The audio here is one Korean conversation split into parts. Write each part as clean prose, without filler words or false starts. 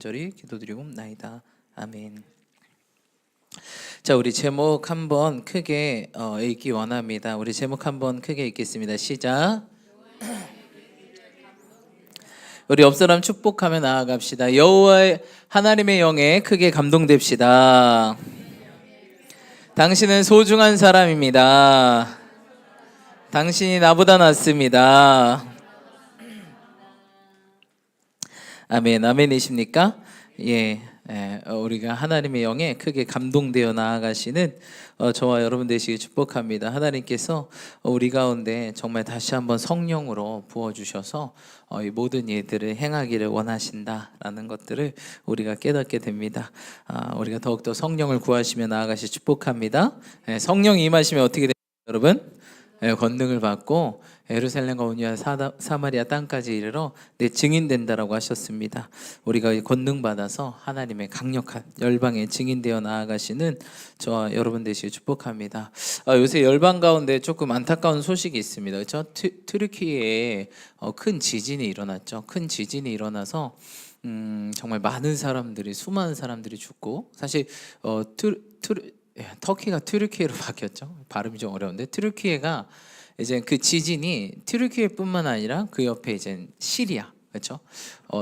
간절히 기도드리옵나이다. 아멘. 자, 우리 제목 한번 크게 읽기 원합니다. 우리 제목 한번 크게 읽겠습니다. 시작. 우리 옆 사람 축복하며 나아갑시다. 여호와의 하나님의 영에 크게 감동됩시다. 당신은 소중한 사람입니다. 당신이 나보다 낫습니다. 아멘. 아멘이십니까? 예. 우리가 하나님의 영에 크게 감동되어 나아가시는 저와 여러분 되시길 축복합니다. 하나님께서 우리 가운데 정말 다시 한번 성령으로 부어주셔서 이 모든 일들을 행하기를 원하신다라는 것들을 우리가 깨닫게 됩니다. 우리가 더욱더 성령을 구하시며 나아가시 축복합니다. 성령이 임하시면 어떻게 됩니까, 여러분? 권능을 받고 예루살렘과 온유와 사마리아 땅까지 이르러 내 증인 된다라고 하셨습니다. 우리가 권능 받아서 하나님의 강력한 열방의 증인되어 나아가시는 저와 여러분 되시길 축복합니다. 요새 열방 가운데 조금 안타까운 소식이 있습니다. 그렇죠? 튀르키예에 큰 지진이 일어났죠. 큰 지진이 일어나서 정말 많은 사람들이, 수많은 사람들이 죽고, 사실 터키가 튀르키예로 바뀌었죠. 발음이 좀 어려운데, 튀르키예가 이제 그 지진이 튀르키예뿐만 아니라 그 옆에 이제 시리아, 그렇죠?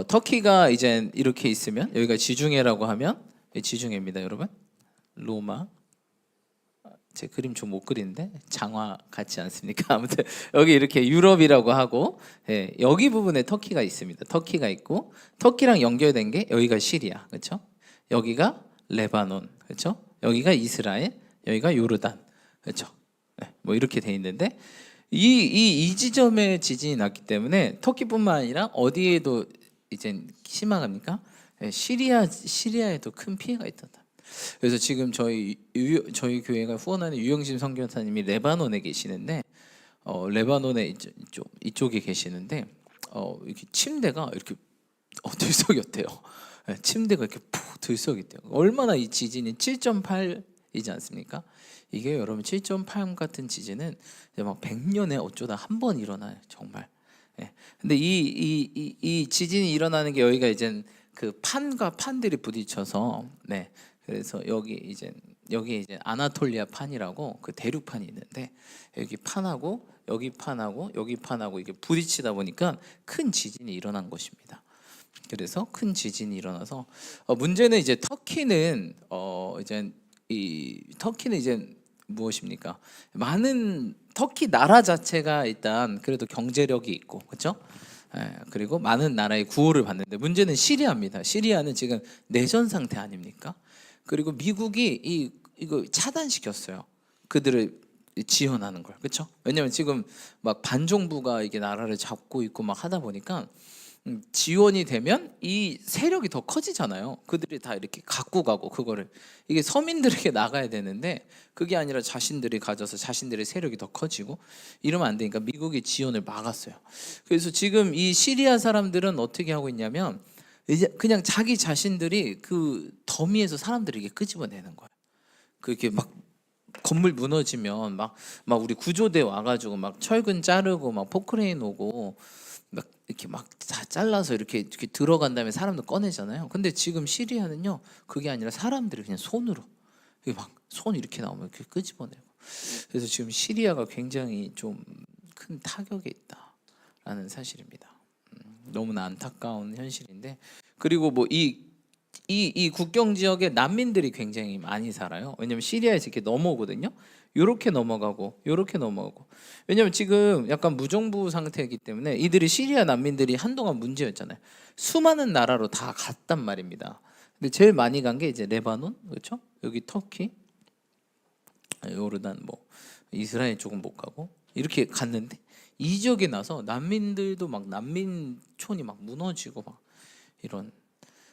터키가 이제 이렇게 있으면, 여기가 지중해라고 하면, 지중해입니다, 여러분. 로마. 제 그림 좀 못 그리는데 장화 같지 않습니까? 아무튼 여기 이렇게 유럽이라고 하고, 여기 부분에 터키가 있습니다. 터키가 있고, 터키랑 연결된 게 여기가 시리아, 그렇죠? 여기가 레바논, 그렇죠? 여기가 이스라엘, 여기가 요르단, 그렇죠? 뭐 이렇게 돼 있는데 이 지점에 지진이 났기 때문에 터키뿐만 아니라 어디에도 이제 심각합니까? 시리아에도 큰 피해가 있다. 그래서 지금 저희 교회가 후원하는 유영심 선교사님이 레바논에 계시는데, 레바논에 이쪽에 계시는데, 이렇게 침대가 이렇게 들썩였대요. 침대가 이렇게 푹 들썩였대요. 얼마나 이 지진이 7.8이지 않습니까? 이게 여러분 7.8 같은 지진은 이제 막 100년에 어쩌다 한 번 일어나요, 정말. 근데 이 지진이 일어나는 게 여기가 이제 그 판과 판들이 부딪혀서, 그래서 여기 이제 아나톨리아 판이라고 그 대륙판이 있는데, 여기 판하고 여기 판하고 여기 판하고 이게 부딪히다 보니까 큰 지진이 일어난 것입니다. 그래서 큰 지진이 일어나서 문제는 이제 터키는 이제 무엇입니까? 많은 터키 나라 자체가 일단 그래도 경제력이 있고, 그렇죠? 그리고 많은 나라의 구호를 받는데, 문제는 시리아입니다. 시리아는 지금 내전 상태 아닙니까? 그리고 미국이 이거 차단시켰어요. 그들을 지원하는 걸, 그렇죠? 왜냐하면 지금 막 반정부가 이게 나라를 잡고 있고 막 하다 보니까 지원이 되면 이 세력이 더 커지잖아요. 그들이 다 이렇게 갖고 가고, 그거를 이게 서민들에게 나가야 되는데 그게 아니라 자신들이 가져서 자신들의 세력이 더 커지고 이러면 안 되니까 미국이 지원을 막았어요. 그래서 지금 이 시리아 사람들은 어떻게 하고 있냐면, 이제 그냥 자기 자신들이 그 더미에서 사람들에게 끄집어내는 거예요. 그렇게 막 건물 무너지면 막 우리 구조대 와가지고 막 철근 자르고 막 포크레인 오고 막 이렇게 막 다 잘라서 이렇게 들어간 다음에 사람들 꺼내잖아요. 근데 지금 시리아는요, 그게 아니라 사람들이 그냥 손으로 막 손 이렇게 나오면 이렇게 끄집어내고. 그래서 지금 시리아가 굉장히 좀 큰 타격에 있다라는 사실입니다. 너무나 안타까운 현실인데, 그리고 뭐 이 국경 지역에 난민들이 굉장히 많이 살아요. 왜냐면 시리아에서 이렇게 넘어오거든요. 요렇게 넘어가고 요렇게 넘어가고. 왜냐면 지금 약간 무정부 상태이기 때문에 이들이, 시리아 난민들이 한동안 문제였잖아요. 수많은 나라로 다 갔단 말입니다. 근데 제일 많이 간 게 이제 레바논, 그렇죠? 여기 터키, 요르단, 뭐 이스라엘 쪽은 못 가고 이렇게 갔는데, 이 지역에 나서 난민들도 막 난민촌이 막 무너지고 막 이런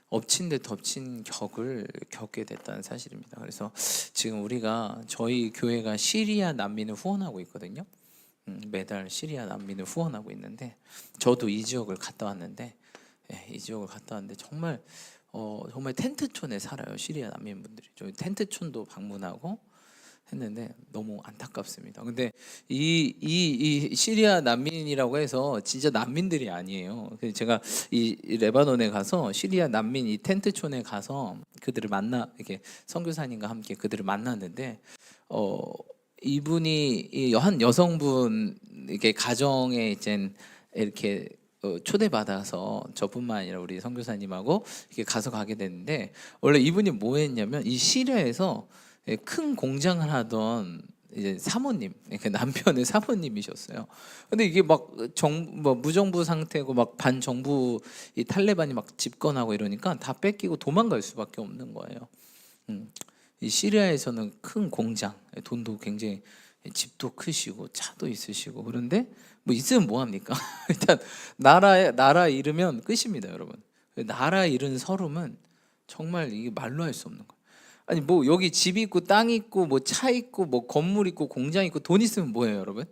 엎친 데 덮친 격을 겪게 됐다는 사실입니다. 그래서 지금 우리가, 저희 교회가 시리아 난민을 후원하고 있거든요. 매달 시리아 난민을 후원하고 있는데, 저도 이 지역을 갔다 왔는데, 정말 정말 텐트촌에 살아요, 시리아 난민분들이. 저희 텐트촌도 방문하고 했는데 너무 안타깝습니다. 근데 이 시리아 난민이라고 해서 진짜 난민들이 아니에요. 그래서 제가 이 레바논에 가서 시리아 난민 이 텐트촌에 가서 그들을 만나 이렇게 선교사님과 함께 그들을 만났는데 어 이분이 한 여성분 이렇게 가정에 이제 이렇게 초대받아서 저뿐만 아니라 우리 선교사님하고 이렇게 가게 됐는데 원래 이분이 뭐 했냐면 이 시리아에서 큰 공장을 하던 이제 사모님, 그 남편의 사모님이셨어요. 근데 이게 막 뭐 무정부 상태고 막 반정부 이 탈레반이 막 집권하고 이러니까 다 뺏기고 도망갈 수밖에 없는 거예요. 이 시리아에서는 큰 공장, 돈도 굉장히 집도 크시고 차도 있으시고 그런데 뭐 있으면 뭐 합니까? 일단 나라 잃으면 끝입니다, 여러분. 나라 잃은 서름은 정말 이게 말로 할 수 없는 거예요. 아니 뭐 여기 집 있고 땅 있고 뭐 차 있고 뭐 건물 있고 공장 있고 돈 있으면 뭐예요, 여러분?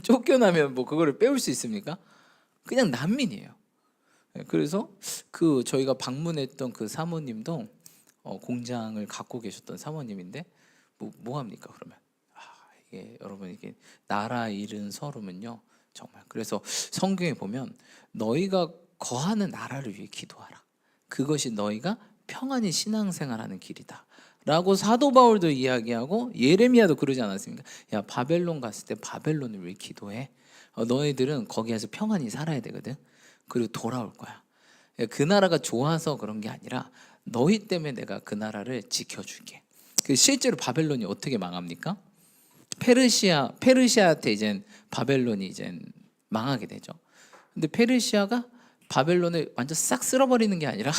쫓겨나면 뭐 그거를 빼올 수 있습니까? 그냥 난민이에요. 그래서 그 저희가 방문했던 그 사모님도 공장을 갖고 계셨던 사모님인데 뭐 합니까 그러면? 이게 여러분 이게 나라 잃은 서름은요 정말 그래서 성경에 보면 너희가 거하는 나라를 위해 기도하라. 그것이 너희가 평안히 신앙생활하는 길이다. 라고 사도 바울도 이야기하고 예레미야도 그러지 않았습니까? 야 바벨론 갔을 때 바벨론을 위해 기도해. 너희들은 거기에서 평안히 살아야 되거든. 그리고 돌아올 거야. 그 나라가 좋아서 그런 게 아니라 너희 때문에 내가 그 나라를 지켜줄게. 실제로 바벨론이 어떻게 망합니까? 페르시아한테 이제 바벨론이 이제 망하게 되죠. 근데 페르시아가 바벨론을 완전 싹 쓸어버리는 게 아니라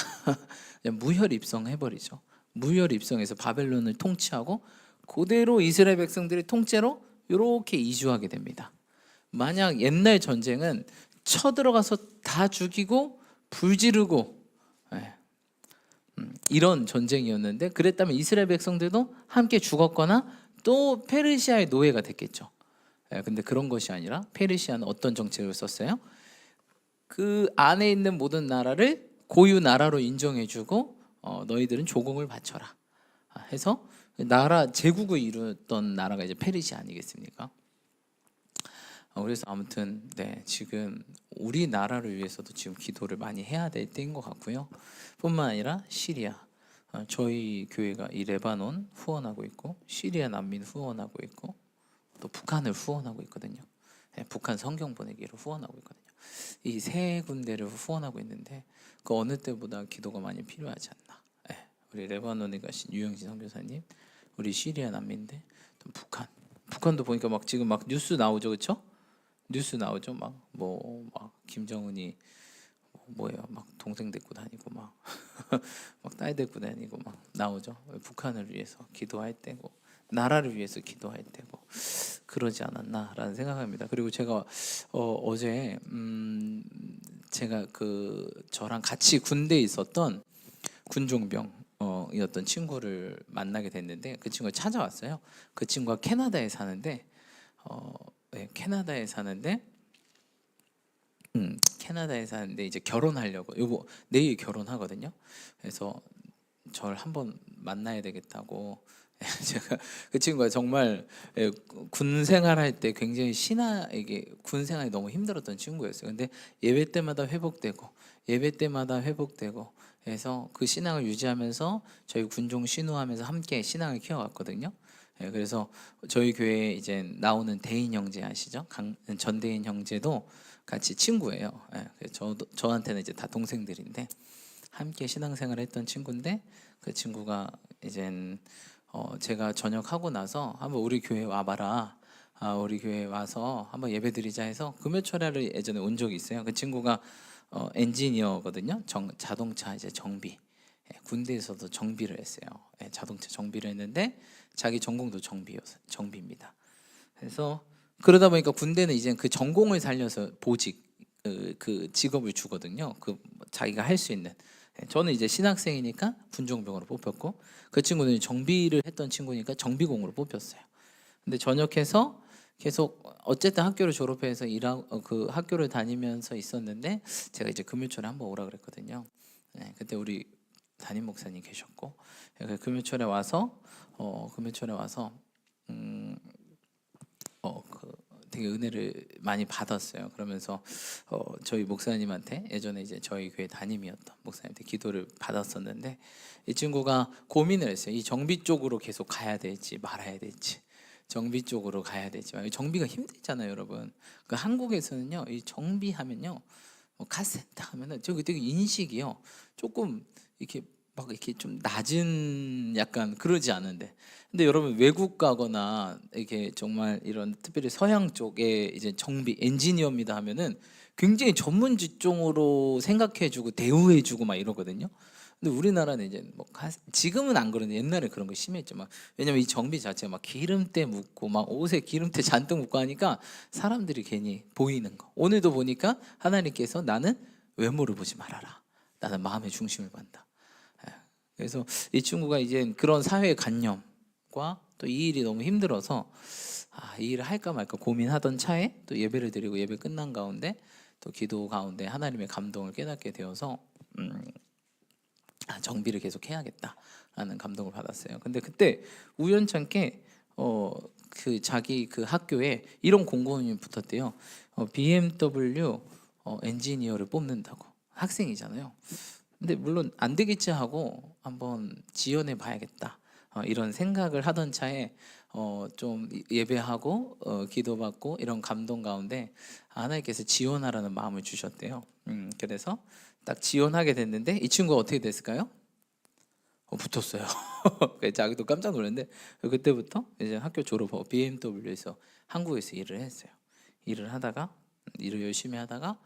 그냥 무혈 입성해버리죠. 무혈 입성해서 바벨론을 통치하고 그대로 이스라엘 백성들의 통째로 이렇게 이주하게 됩니다. 만약 옛날 전쟁은 쳐들어가서 다 죽이고 불 지르고 이런 전쟁이었는데 그랬다면 이스라엘 백성들도 함께 죽었거나 또 페르시아의 노예가 됐겠죠. 근데 그런 것이 아니라 페르시아는 어떤 정책을 썼어요? 그 안에 있는 모든 나라를 고유 나라로 인정해주고 너희들은 조공을 바쳐라 해서 나라 제국을 이루었던 나라가 이제 페르시아 아니겠습니까? 그래서 아무튼 네 지금 우리 나라를 위해서도 지금 기도를 많이 해야 될 때인 것 같고요. 뿐만 아니라 시리아 저희 교회가 이 레바논 후원하고 있고 시리아 난민 후원하고 있고 또 북한을 후원하고 있거든요. 네, 북한 성경 보내기를 후원하고 있거든요. 이 세 군데를 후원하고 있는데 그 어느 때보다 기도가 많이 필요하지 않나. 네, 우리 레바논에 가신 유영진 선교사님, 우리 시리아 난민들, 또 북한도 보니까 막 지금 막 뉴스 나오죠, 그렇죠? 뉴스 나오죠, 막 김정은이 뭐예요, 막 동생 데리고 다니고 막 딸 데리고 다니고 막 나오죠. 북한을 위해서 기도할 때고 나라를 위해서 기도할 때고 그러지 않았나라는 생각합니다. 그리고 제가 어제 제가 그 저랑 같이 군대에 있었던 군종병 이었던 친구를 만나게 됐는데 그 친구가 찾아왔어요. 그 친구가 캐나다에 사는데 네, 캐나다에 사는데 이제 결혼하려고 내일 결혼하거든요. 그래서 저를 한번 만나야 되겠다고 제가 그 친구가 정말 군 생활할 때 굉장히 이게 군 생활이 너무 힘들었던 친구였어요. 근데 예배 때마다 회복되고 해서 그 신앙을 유지하면서 저희 군종 신우하면서 함께 신앙을 키워갔거든요. 그래서 저희 교회에 이제 나오는 대인 형제 아시죠? 전대인 형제도 같이 친구예요. 저한테는 이제 다 동생들인데 함께 신앙생활을 했던 친구인데 그 친구가 이제 제가 전역하고 나서 한번 우리 교회 와봐라. 우리 교회 와서 한번 예배드리자 해서 금요철야를 예전에 온 적이 있어요. 그 친구가 엔지니어거든요. 자동차 이제 정비. 군대에서도 정비를 했어요. 자동차 정비를 했는데 자기 전공도 정비입니다. 그래서 그러다 보니까 군대는 이제 그 전공을 살려서 보직 그 직업을 주거든요. 그 자기가 할 수 있는. 저는 이제 신학생이니까 군종병으로 뽑혔고 그 친구는 정비를 했던 친구니까 정비공으로 뽑혔어요. 근데 전역해서 계속 어쨌든 학교를 졸업해서 그 학교를 다니면서 있었는데 제가 이제 금요철에 한번 오라 그랬거든요. 그때 우리 담임 목사님 계셨고 금요철에 와서 그 되게 은혜를 많이 받았어요. 그러면서 저희 목사님한테 예전에 이제 저희 교회 담임이었던 목사님한테 기도를 받았었는데 이 친구가 고민을 했어요. 이 정비 쪽으로 계속 가야 될지 말아야 될지. 정비 쪽으로 가야 될지. 정비가 힘들잖아요, 여러분. 그 한국에서는요, 이 정비하면요, 뭐 카센터 하면은 저기 되게 인식이요, 조금 이렇게 막 이렇게 좀 낮은 약간 그러지 않은데, 근데 여러분 외국 가거나 이렇게 정말 이런 특별히 서양 쪽에 이제 정비 엔지니어입니다 하면은 굉장히 전문 직종으로 생각해주고 대우해주고 막 이러거든요. 근데 우리나라는 이제 뭐 지금은 안 그러는데 옛날에 그런 거 심했지만, 왜냐면 이 정비 자체가 막 기름때 묻고 막 옷에 기름때 잔뜩 묻고 하니까 사람들이 괜히 보이는 거. 오늘도 보니까 하나님께서 나는 외모를 보지 말아라, 나는 마음의 중심을 본다. 그래서 이 친구가 이제 그런 사회 관념과 또 이 일이 너무 힘들어서 이 일을 할까 말까 고민하던 차에 또 예배를 드리고 예배 끝난 가운데 또 기도 가운데 하나님의 감동을 깨닫게 되어서 정비를 계속 해야겠다라는 감동을 받았어요. 근데 그때 우연찮게 그 자기 그 학교에 이런 공고문이 붙었대요. BMW 엔지니어를 뽑는다고. 학생이잖아요. 근데 물론 안 되겠지 하고 한번 지원해 봐야겠다, 이런 생각을 하던 차에 좀 예배하고 기도받고 이런 감동 가운데 하나님께서 지원하라는 마음을 주셨대요. 그래서 딱 지원하게 됐는데 이 친구가 어떻게 됐을까요? 붙었어요. 자기도 깜짝 놀랐는데 그때부터 이제 학교 졸업하고 BMW에서 한국에서 일을 했어요. 일을 하다가 일을 열심히 하다가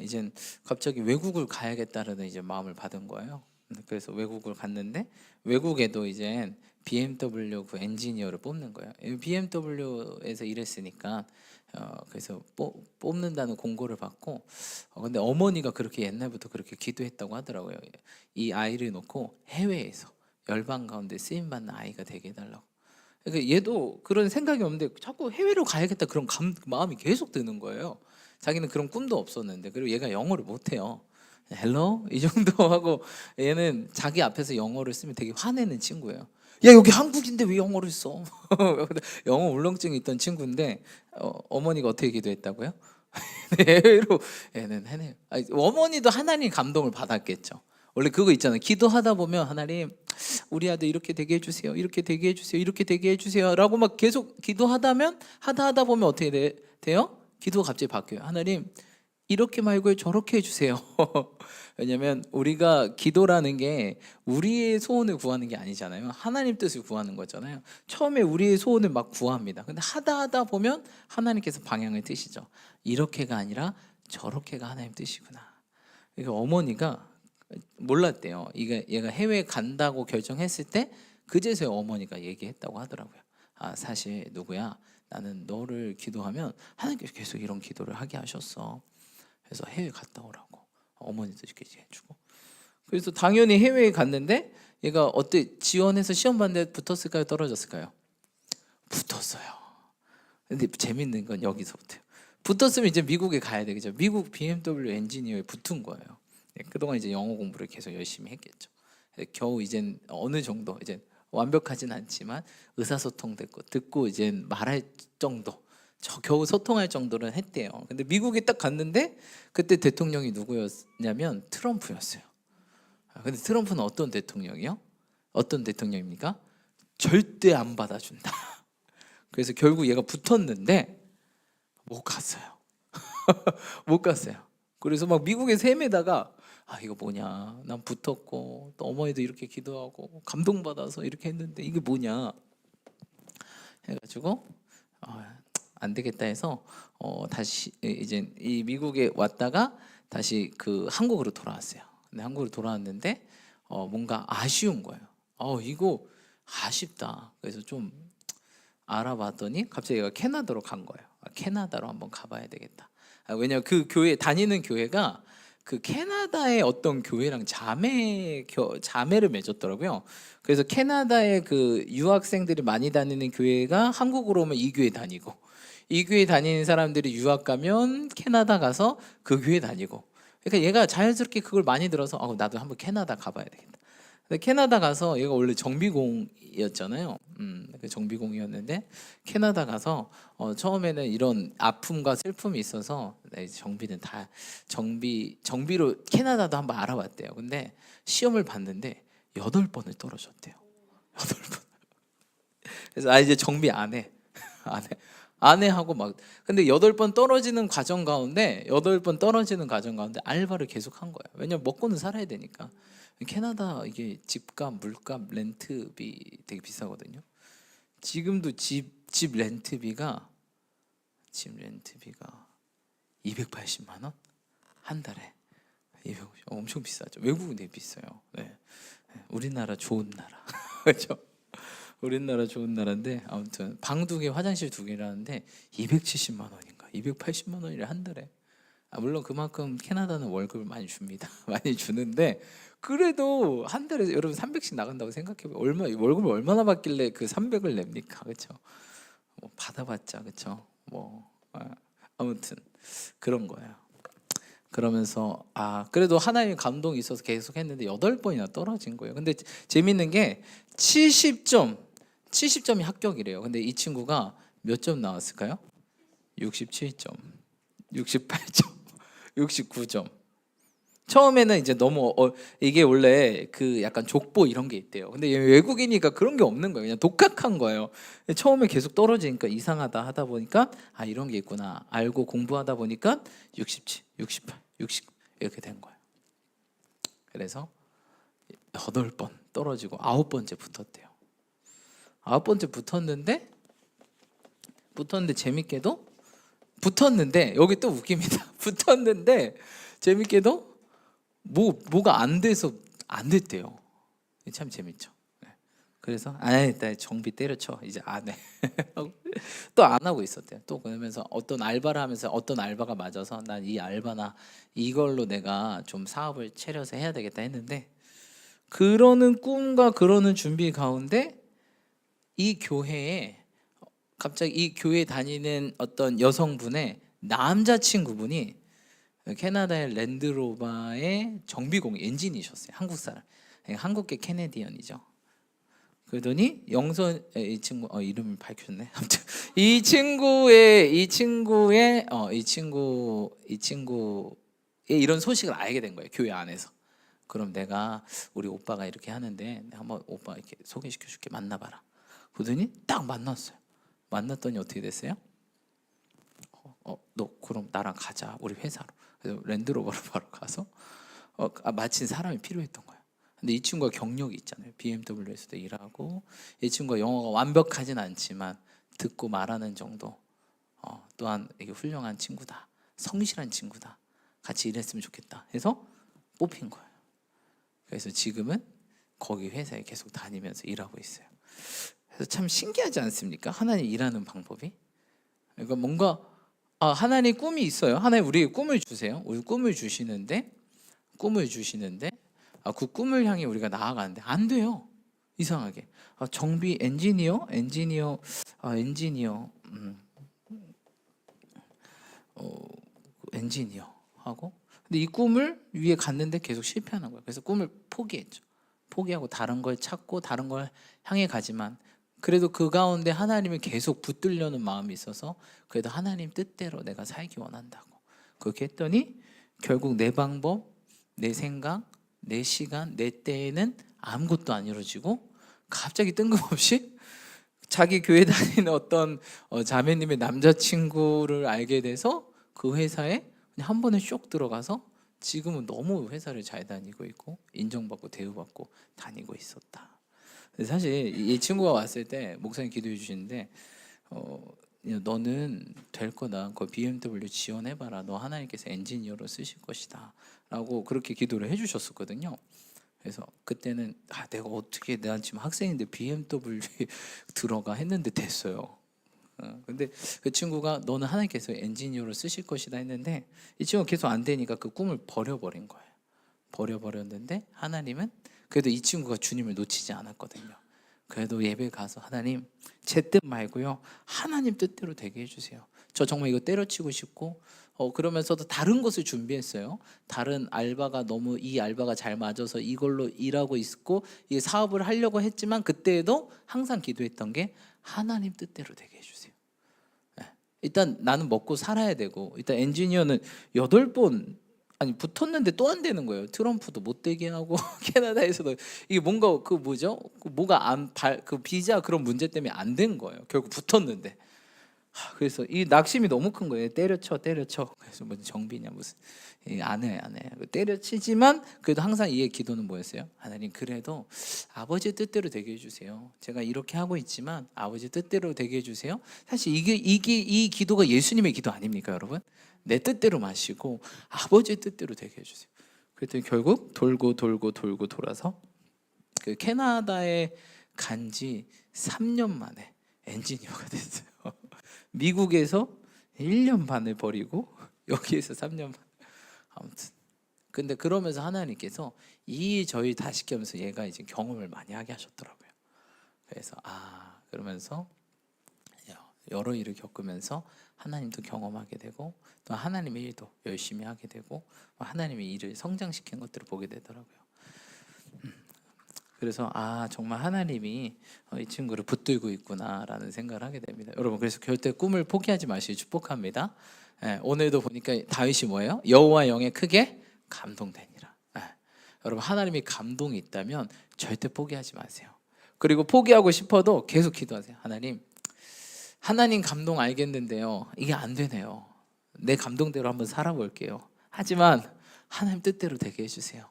이젠 갑자기 외국을 가야겠다는 이제 마음을 받은 거예요. 그래서 외국을 갔는데 외국에도 이제 BMW 그 엔지니어를 뽑는 거예요. BMW에서 일했으니까 그래서 뽑는다는 공고를 받고, 근데 어머니가 그렇게 옛날부터 그렇게 기도했다고 하더라고요. 이 아이를 놓고 해외에서 열방 가운데 쓰임 받는 아이가 되게 해달라고. 그러니까 얘도 그런 생각이 없는데 자꾸 해외로 가야겠다 그런 마음이 계속 드는 거예요. 자기는 그런 꿈도 없었는데. 그리고 얘가 영어를 못해요. 헬로 이 정도 하고, 얘는 자기 앞에서 영어를 쓰면 되게 화내는 친구예요. 야, 여기 한국인데 왜 영어를 써? 영어 울렁증이 있던 친구인데 어머니가 어떻게 기도했다고요? 해외로 얘는 해내요. 어머니도 하나님 감동을 받았겠죠. 원래 그거 있잖아요. 기도하다 보면 하나님 우리 아들 이렇게 되게 해주세요, 이렇게 되게 해주세요, 이렇게 되게 해주세요 라고 막 계속 기도하다면 하다 보면 어떻게 돼요? 기도가 갑자기 바뀌어요. 하나님 이렇게 말고 저렇게 해주세요. 왜냐면 우리가 기도라는 게 우리의 소원을 구하는 게 아니잖아요. 하나님 뜻을 구하는 거잖아요. 처음에 우리의 소원을 막 구합니다. 근데 하다 보면 하나님께서 방향을 트시죠. 이렇게가 아니라 저렇게가 하나님 뜻이구나. 그러니까 어머니가 몰랐대요. 이게 얘가 해외 간다고 결정했을 때 그제서야 어머니가 얘기했다고 하더라고요. 사실 누구야, 나는 너를 기도하면 하나님께서 계속 이런 기도를 하게 하셨어. 그래서 해외 갔다 오라고 어머니도 이렇게 해주고. 그래서 당연히 해외에 갔는데 얘가 어때, 지원해서 시험 봤는데 붙었을까요, 떨어졌을까요? 붙었어요. 근데 재밌는 건 여기서부터요. 붙었으면 이제 미국에 가야 되겠죠. 미국 BMW 엔지니어에 붙은 거예요. 그동안 이제 영어 공부를 계속 열심히 했겠죠. 겨우 이제 어느 정도 이제 완벽하진 않지만 의사소통 듣고 이제 말할 정도, 겨우 소통할 정도는 했대요. 근데 미국에 딱 갔는데 그때 대통령이 누구였냐면 트럼프였어요. 근데 트럼프는 어떤 대통령이요? 어떤 대통령입니까? 절대 안 받아준다. 그래서 결국 얘가 붙었는데 못 갔어요. 못 갔어요. 그래서 막 미국에서 헤매다가 이거 뭐냐, 난 붙었고 또 어머니도 이렇게 기도하고 감동받아서 이렇게 했는데 이게 뭐냐 해가지고 안 되겠다 해서 다시 이제 이 미국에 왔다가 다시 그 한국으로 돌아왔어요. 근데 한국으로 돌아왔는데 뭔가 아쉬운 거예요. 이거 아쉽다. 그래서 좀 알아봤더니 갑자기 얘가 캐나다로 간 거예요. 캐나다로 한번 가봐야 되겠다. 왜냐면 그 교회 다니는 교회가 그 캐나다의 어떤 교회랑 자매를 맺었더라고요. 그래서 캐나다의 그 유학생들이 많이 다니는 교회가 한국으로 오면 이 교회 다니고, 이 교회 다니는 사람들이 유학 가면 캐나다 가서 그 교회 다니고. 그러니까 얘가 자연스럽게 그걸 많이 들어서 나도 한번 캐나다 가봐야 되겠다. 근데 캐나다 가서 얘가 원래 정비공이었잖아요. 그 정비공이었는데 캐나다 가서 처음에는 이런 아픔과 슬픔이 있어서 네, 정비는 다 정비로 캐나다도 한번 알아봤대요. 근데 시험을 봤는데 8번을 떨어졌대요. 8번. 그래서 이제 정비 안 해. 안 해. 안 해 하고 막 근데 8번 떨어지는 과정 가운데 8번 떨어지는 과정 가운데 알바를 계속 한 거예요. 왜냐면 먹고는 살아야 되니까. 캐나다 이게 집값, 물값, 렌트비 되게 비싸거든요. 지금도 집 렌트비가 280만 원 한 달에. 250, 엄청 비싸죠. 외국은 되게 비싸요. 네. 우리나라 좋은 나라. 그렇죠? 우리나라 좋은 나라인데 아무튼 방 2개, 화장실 2개라는데 270만 원인가 280만 원이래 한 달에. 물론 그만큼 캐나다는 월급을 많이 줍니다. 많이 주는데 그래도 한 달에 여러분 300씩 나간다고 생각해봐요. 월급을 얼마나 받길래 그 300을 냅니까? 그렇죠? 뭐 받아봤자 그렇죠? 아무튼 그런 거예요. 그러면서 그래도 하나님의 감동이 있어서 계속 했는데 8번이나 떨어진 거예요. 근데 재밌는 게 70점이 합격이래요. 근데 이 친구가 몇 점 나왔을까요? 67점, 68점, 69점. 처음에는 이제 너무 이게 원래 그 약간 족보 이런 게 있대요. 근데 얘 외국이니까 그런 게 없는 거예요. 그냥 독학한 거예요. 처음에 계속 떨어지니까 이상하다 하다 보니까 이런 게 있구나 알고 공부하다 보니까 67, 68, 60 이렇게 된 거예요. 그래서 8번 떨어지고 9번째 붙었대요. 9번째 붙었는데 재밌게도 붙었는데 여기 또 웃깁니다. 붙었는데 재밌게도 뭐가 안 돼서 안 됐대요. 참 재밌죠. 그래서 일단 정비 때려쳐 이제 안 해. 또 안 하고 있었대요. 또 그러면서 어떤 알바를 하면서 어떤 알바가 맞아서 난 이 알바나 이걸로 내가 좀 사업을 차려서 해야 되겠다 했는데 그러는 꿈과 그러는 준비 가운데 이 교회에 갑자기 이 교회 다니는 어떤 여성분의 남자친구분이 캐나다의 랜드로버의 정비공 엔진이셨어요. 한국 사람. 한국계 캐네디언이죠. 그러더니 이 친구 이름을 밝혔네. 아무튼 이 친구의 이런 소식을 알게 된 거예요. 교회 안에서. 그럼 내가 우리 오빠가 이렇게 하는데 한번 오빠 이렇게 소개시켜 줄게. 만나봐라. 그러더니 딱 만났어요. 만났더니 어떻게 됐어요? 너 그럼 나랑 가자 우리 회사로. 그래서 랜드로버로 바로 가서 마침 사람이 필요했던 거예요. 근데 이 친구가 경력이 있잖아요. BMW에서도 일하고 이 친구가 영어가 완벽하진 않지만 듣고 말하는 정도. 또한 이게 훌륭한 친구다. 성실한 친구다. 같이 일했으면 좋겠다. 해서 뽑힌 거예요. 그래서 지금은 거기 회사에 계속 다니면서 일하고 있어요. 그래서 참 신기하지 않습니까? 하나님 일하는 방법이. 그러니까 뭔가 하나님 꿈이 있어요. 하나님 우리에게 꿈을 주세요. 우리 꿈을 주시는데 그 꿈을 향해 우리가 나아가는데 안 돼요. 이상하게 정비 엔지니어 하고 근데 이 꿈을 위해 갔는데 계속 실패하는 거예요. 그래서 꿈을 포기했죠. 포기하고 다른 걸 찾고 다른 걸 향해 가지만 그래도 그 가운데 하나님을 계속 붙들려는 마음이 있어서 그래도 하나님 뜻대로 내가 살기 원한다고 그렇게 했더니 결국 내 방법, 내 생각, 내 시간, 내 때에는 아무것도 안 이루어지고 갑자기 뜬금없이 자기 교회 다니는 어떤 자매님의 남자친구를 알게 돼서 그 회사에 그냥 한 번에 쇽 들어가서 지금은 너무 회사를 잘 다니고 있고 인정받고 대우받고 다니고 있었다. 사실 이 친구가 왔을 때 목사님 기도해 주시는데 너는 될 거다. 그 BMW 지원해봐라. 너 하나님께서 엔지니어로 쓰실 것이다. 라고 그렇게 기도를 해주셨었거든요. 그래서 그때는 내가 어떻게 난 지금 학생인데 BMW 들어가 했는데 됐어요. 근데 그 친구가 너는 하나님께서 엔지니어로 쓰실 것이다 했는데 이 친구가 계속 안 되니까 그 꿈을 버려버린 거예요. 버려버렸는데 하나님은 그래도 이 친구가 주님을 놓치지 않았거든요. 그래도 예배 가서 하나님 제 뜻 말고요 하나님 뜻대로 되게 해주세요. 저 정말 이거 때려치고 싶고 그러면서도 다른 것을 준비했어요. 다른 알바가 너무 이 알바가 잘 맞아서 이걸로 일하고 있고 이 사업을 하려고 했지만 그때에도 항상 기도했던 게 하나님 뜻대로 되게 해주세요. 일단 나는 먹고 살아야 되고, 일단 엔지니어는 8번 아니 붙었는데 또 안 되는 거예요. 트럼프도 못 되게 하고 캐나다에서도 이게 뭔가 그 뭐죠? 뭐가 그 비자 그런 문제 때문에 안 된 거예요. 결국 붙었는데. 그래서 이 낙심이 너무 큰 거예요. 때려쳐. 그래서 무슨 정비냐 무슨 안 해. 때려치지만 그래도 항상 이의 기도는 뭐였어요? 하나님 그래도 아버지 뜻대로 되게 해주세요. 제가 이렇게 하고 있지만 아버지 뜻대로 되게 해주세요. 사실 이게 이 기도가 예수님의 기도 아닙니까, 여러분? 내 뜻대로 마시고 아버지 뜻대로 되게 해주세요. 그랬더니 결국 돌고 돌아서 그 캐나다에 간지 3년 만에 엔지니어가 됐어요. 미국에서 1년 반을 버리고 여기에서 3년 반. 아무튼 근데 그러면서 하나님께서 이 저희 다 시키면서 얘가 이제 경험을 많이 하게 하셨더라고요. 그래서 그러면서 여러 일을 겪으면서 하나님도 경험하게 되고 또 하나님의 일도 열심히 하게 되고 하나님의 일을 성장시키는 것들을 보게 되더라고요. 그래서 정말 하나님이 이 친구를 붙들고 있구나라는 생각을 하게 됩니다. 여러분 그래서 절대 꿈을 포기하지 마시기 축복합니다. 오늘도 보니까 다윗이 뭐예요? 여호와 영에 크게 감동되니라. 여러분 하나님이 감동이 있다면 절대 포기하지 마세요. 그리고 포기하고 싶어도 계속 기도하세요. 하나님 감동 알겠는데요, 이게 안 되네요. 내 감동대로 한번 살아볼게요. 하지만 하나님 뜻대로 되게 해주세요.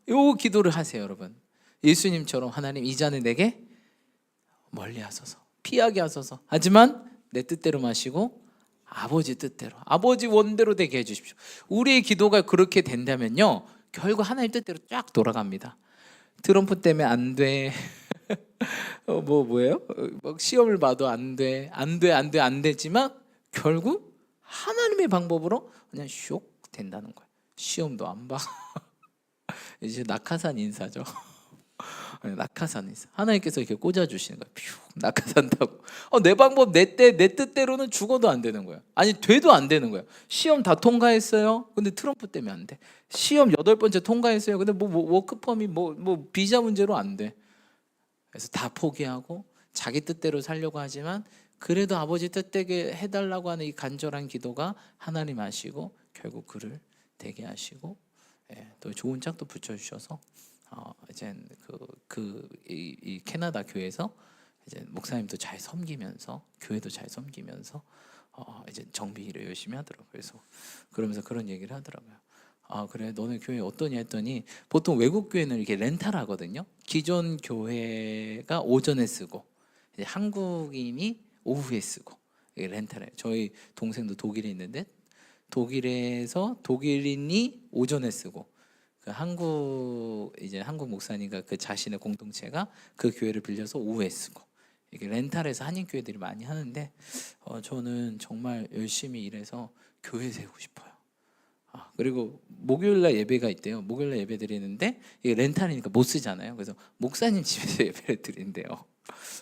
요 기도를 하세요, 여러분. 예수님처럼 하나님 이 잔을 내게 멀리 하소서, 피하게 하소서. 하지만 내 뜻대로 마시고 아버지 뜻대로, 아버지 원대로 되게 해주십시오. 우리의 기도가 그렇게 된다면요, 결국 하나님 뜻대로 쫙 돌아갑니다. 트럼프 때문에 안 돼. 뭐예요? 막 시험을 봐도 안 되지만 결국 하나님의 방법으로 그냥 슉 된다는 거예요. 시험도 안 봐. 이제 낙하산 인사죠. 낙하산 인사. 하나님께서 이렇게 꽂아주시는 거예요. 퓨, 낙하산 타고. 내 방법, 내 뜻대로는 죽어도 안 되는 거예요. 아니 돼도 안 되는 거예요. 시험 다 통과했어요. 근데 트럼프 때문에 안 돼. 시험 8번째 통과했어요. 근데 뭐 워크펌이 뭐 비자 문제로 안 돼. 그래서 다 포기하고 자기 뜻대로 살려고 하지만 그래도 아버지 뜻대로 해달라고 하는 이 간절한 기도가 하나님 아시고 결국 그를 되게 하시고 또 좋은 짝도 붙여주셔서 이제 이 캐나다 교회에서 이제 목사님도 잘 섬기면서 교회도 잘 섬기면서 이제 정비 일을 열심히 하더라고요. 그래서 그러면서 그런 얘기를 하더라고요. 그래 너네 교회 어떠냐 했더니 보통 외국 교회는 이렇게 렌탈 하거든요. 기존 교회가 오전에 쓰고 이제 한국인이 오후에 쓰고 이게 렌탈해요. 저희 동생도 독일에 있는데 독일에서 독일인이 오전에 쓰고 그 한국 목사님과 그 자신의 공동체가 그 교회를 빌려서 오후에 쓰고 이게 렌탈해서 한인 교회들이 많이 하는데 저는 정말 열심히 일해서 교회 세우고 싶어요. 그리고 목요일날 예배가 있대요. 목요일날 예배 드리는데 이게 렌탈이니까 못 쓰잖아요. 그래서 목사님 집에서 예배를 드린대요.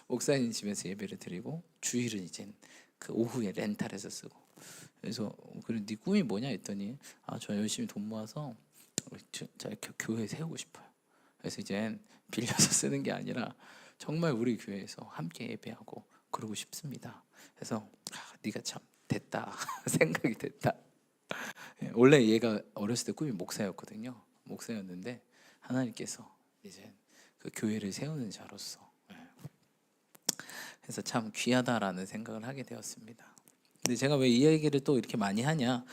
목사님 집에서 예배를 드리고 주일은 이제 그 오후에 렌탈해서 쓰고. 그래서 그래 네 꿈이 뭐냐 했더니 저 열심히 돈 모아서 교회 세우고 싶어요. 그래서 이제 빌려서 쓰는 게 아니라 정말 우리 교회에서 함께 예배하고 그러고 싶습니다. 그래서 네가 참 됐다 생각이 됐다. 원래 얘가 어렸을 때 꿈이 목사였거든요. 목사였는데 하나님께서 이제 그 교회를 세우는 자로서 그래서 참 귀하다라는 생각을 하게 되었습니다. 근데 제가 왜 이 얘기를 또 이렇게 많이 하냐?